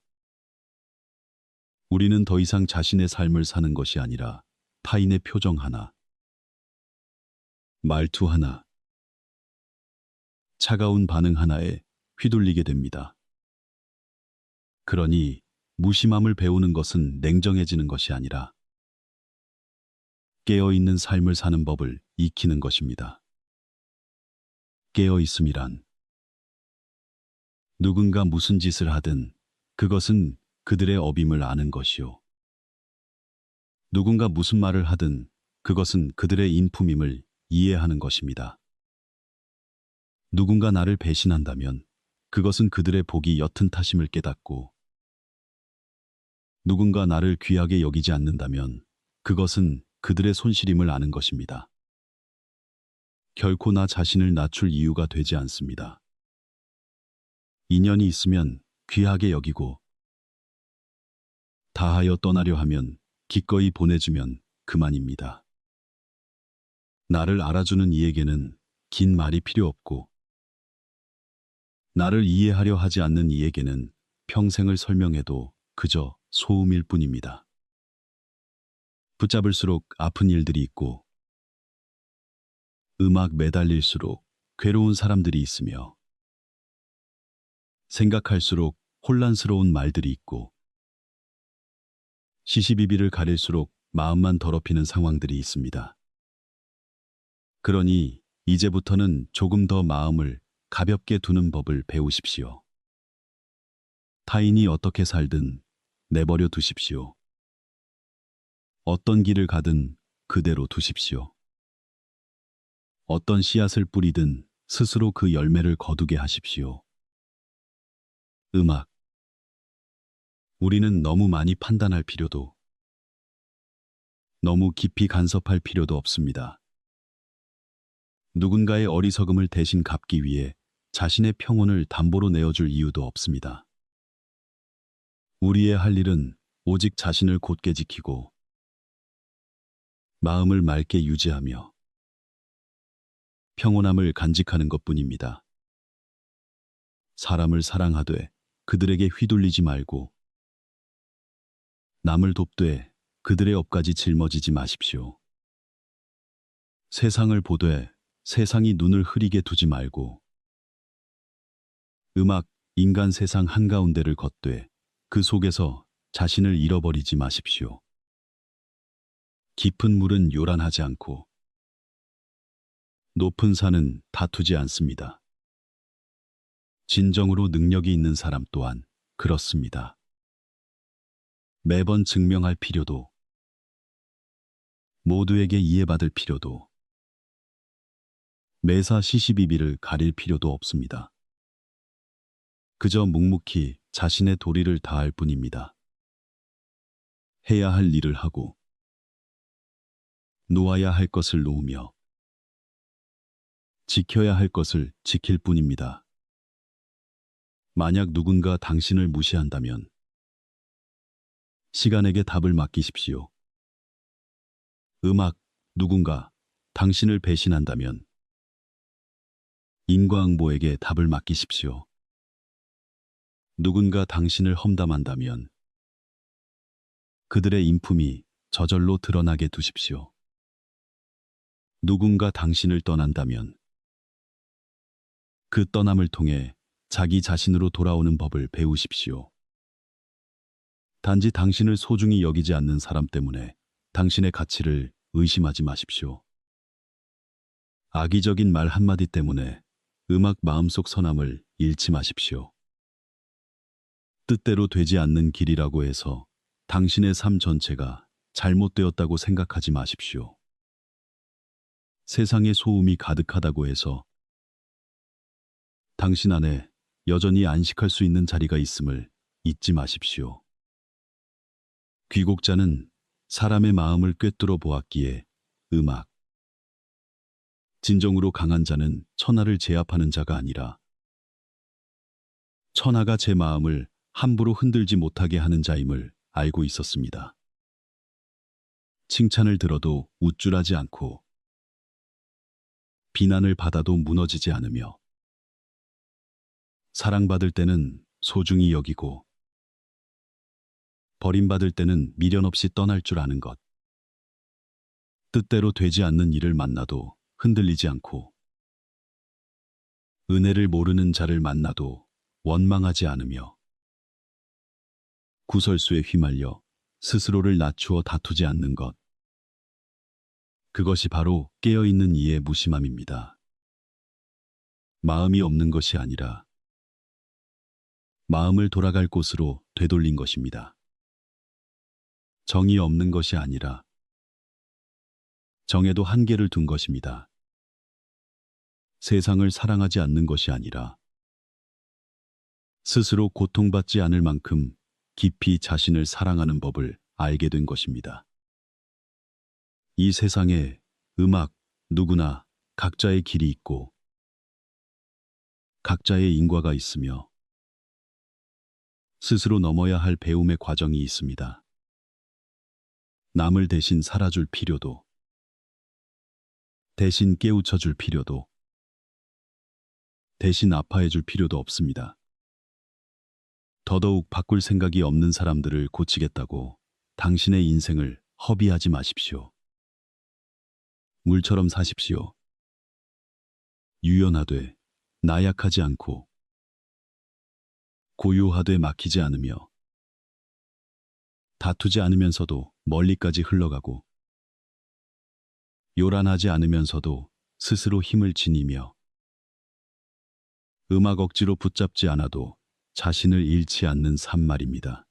우리는 더 이상 자신의 삶을 사는 것이 아니라 타인의 표정 하나, 말투 하나, 차가운 반응 하나에 휘둘리게 됩니다. 그러니 무심함을 배우는 것은 냉정해지는 것이 아니라 깨어있는 삶을 사는 법을 익히는 것입니다. 깨어있음이란 누군가 무슨 짓을 하든 그것은 그들의 업임을 아는 것이요. 누군가 무슨 말을 하든 그것은 그들의 인품임을 이해하는 것입니다. 누군가 나를 배신한다면 그것은 그들의 복이 옅은 탓임을 깨닫고 누군가 나를 귀하게 여기지 않는다면 그것은 그들의 손실임을 아는 것입니다. 결코 나 자신을 낮출 이유가 되지 않습니다. 인연이 있으면 귀하게 여기고 다하여 떠나려 하면 기꺼이 보내주면 그만입니다. 나를 알아주는 이에게는 긴 말이 필요 없고 나를 이해하려 하지 않는 이에게는 평생을 설명해도 그저 소음일 뿐입니다. 붙잡을수록 아픈 일들이 있고 음악 매달릴수록 괴로운 사람들이 있으며 생각할수록 혼란스러운 말들이 있고 시시비비를 가릴수록 마음만 더럽히는 상황들이 있습니다. 그러니 이제부터는 조금 더 마음을 가볍게 두는 법을 배우십시오. 타인이 어떻게 살든 내버려 두십시오. 어떤 길을 가든 그대로 두십시오. 어떤 씨앗을 뿌리든 스스로 그 열매를 거두게 하십시오. 음악. 우리는 너무 많이 판단할 필요도, 너무 깊이 간섭할 필요도 없습니다. 누군가의 어리석음을 대신 갚기 위해 자신의 평온을 담보로 내어줄 이유도 없습니다. 우리의 할 일은 오직 자신을 곧게 지키고 마음을 맑게 유지하며 평온함을 간직하는 것뿐입니다. 사람을 사랑하되 그들에게 휘둘리지 말고 남을 돕되 그들의 업까지 짊어지지 마십시오. 세상을 보되 세상이 눈을 흐리게 두지 말고 음악, 인간 세상 한가운데를 걷되 그 속에서 자신을 잃어버리지 마십시오. 깊은 물은 요란하지 않고 높은 산은 다투지 않습니다. 진정으로 능력이 있는 사람 또한 그렇습니다. 매번 증명할 필요도, 모두에게 이해받을 필요도, 매사 시시비비를 가릴 필요도 없습니다. 그저 묵묵히 자신의 도리를 다할 뿐입니다. 해야 할 일을 하고, 놓아야 할 것을 놓으며, 지켜야 할 것을 지킬 뿐입니다. 만약 누군가 당신을 무시한다면 시간에게 답을 맡기십시오. 음악, 누군가 당신을 배신한다면 인과응보에게 답을 맡기십시오. 누군가 당신을 험담한다면 그들의 인품이 저절로 드러나게 두십시오. 누군가 당신을 떠난다면 그 떠남을 통해 자기 자신으로 돌아오는 법을 배우십시오. 단지 당신을 소중히 여기지 않는 사람 때문에 당신의 가치를 의심하지 마십시오. 악의적인 말 한마디 때문에 음악 마음속 선함을 잃지 마십시오. 뜻대로 되지 않는 길이라고 해서 당신의 삶 전체가 잘못되었다고 생각하지 마십시오. 세상에 소음이 가득하다고 해서 당신 안에 여전히 안식할 수 있는 자리가 있음을 잊지 마십시오. 귀곡자는 사람의 마음을 꿰뚫어 보았기에 음악. 진정으로 강한 자는 천하를 제압하는 자가 아니라 천하가 제 마음을 함부로 흔들지 못하게 하는 자임을 알고 있었습니다. 칭찬을 들어도 우쭐하지 않고 비난을 받아도 무너지지 않으며 사랑받을 때는 소중히 여기고 버림받을 때는 미련 없이 떠날 줄 아는 것. 뜻대로 되지 않는 일을 만나도 흔들리지 않고 은혜를 모르는 자를 만나도 원망하지 않으며 구설수에 휘말려 스스로를 낮추어 다투지 않는 것. 그것이 바로 깨어있는 이의 무심함입니다. 마음이 없는 것이 아니라 마음을 돌아갈 곳으로 되돌린 것입니다. 정이 없는 것이 아니라 정에도 한계를 둔 것입니다. 세상을 사랑하지 않는 것이 아니라 스스로 고통받지 않을 만큼 깊이 자신을 사랑하는 법을 알게 된 것입니다. 이 세상에 음악, 누구나 각자의 길이 있고 각자의 인과가 있으며 스스로 넘어야 할 배움의 과정이 있습니다. 남을 대신 살아줄 필요도, 대신 깨우쳐줄 필요도, 대신 아파해 줄 필요도 없습니다. 더더욱 바꿀 생각이 없는 사람들을 고치겠다고 당신의 인생을 허비하지 마십시오. 물처럼 사십시오. 유연하되 나약하지 않고 고요하되 막히지 않으며 다투지 않으면서도 멀리까지 흘러가고 요란하지 않으면서도 스스로 힘을 지니며 음악 억지로 붙잡지 않아도 자신을 잃지 않는 삶 말입니다.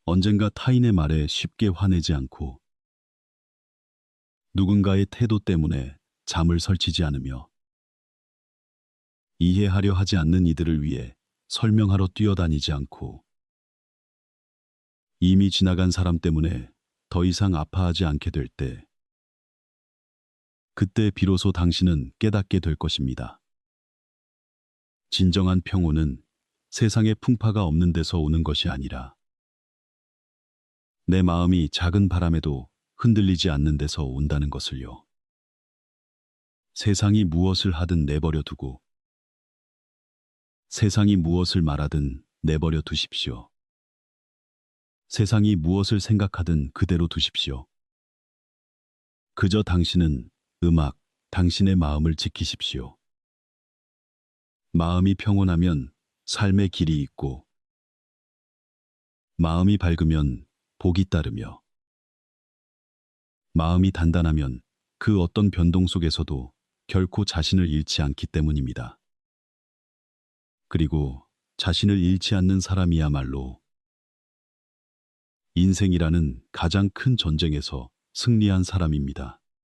언젠가 타인의 말에 쉽게 화내지 않고 누군가의 태도 때문에 잠을 설치지 않으며 이해하려 하지 않는 이들을 위해 설명하러 뛰어다니지 않고 이미 지나간 사람 때문에 더 이상 아파하지 않게 될 때, 그때 비로소 당신은 깨닫게 될 것입니다. 진정한 평온은 세상에 풍파가 없는 데서 오는 것이 아니라 내 마음이 작은 바람에도 흔들리지 않는 데서 온다는 것을요. 세상이 무엇을 하든 내버려 두고 세상이 무엇을 말하든 내버려 두십시오. 세상이 무엇을 생각하든 그대로 두십시오. 그저 당신은 음악, 당신의 마음을 지키십시오. 마음이 평온하면 삶의 길이 있고, 마음이 밝으면 복이 따르며, 마음이 단단하면 그 어떤 변동 속에서도 결코 자신을 잃지 않기 때문입니다. 그리고 자신을 잃지 않는 사람이야말로 인생이라는 가장 큰 전쟁에서 승리한 사람입니다.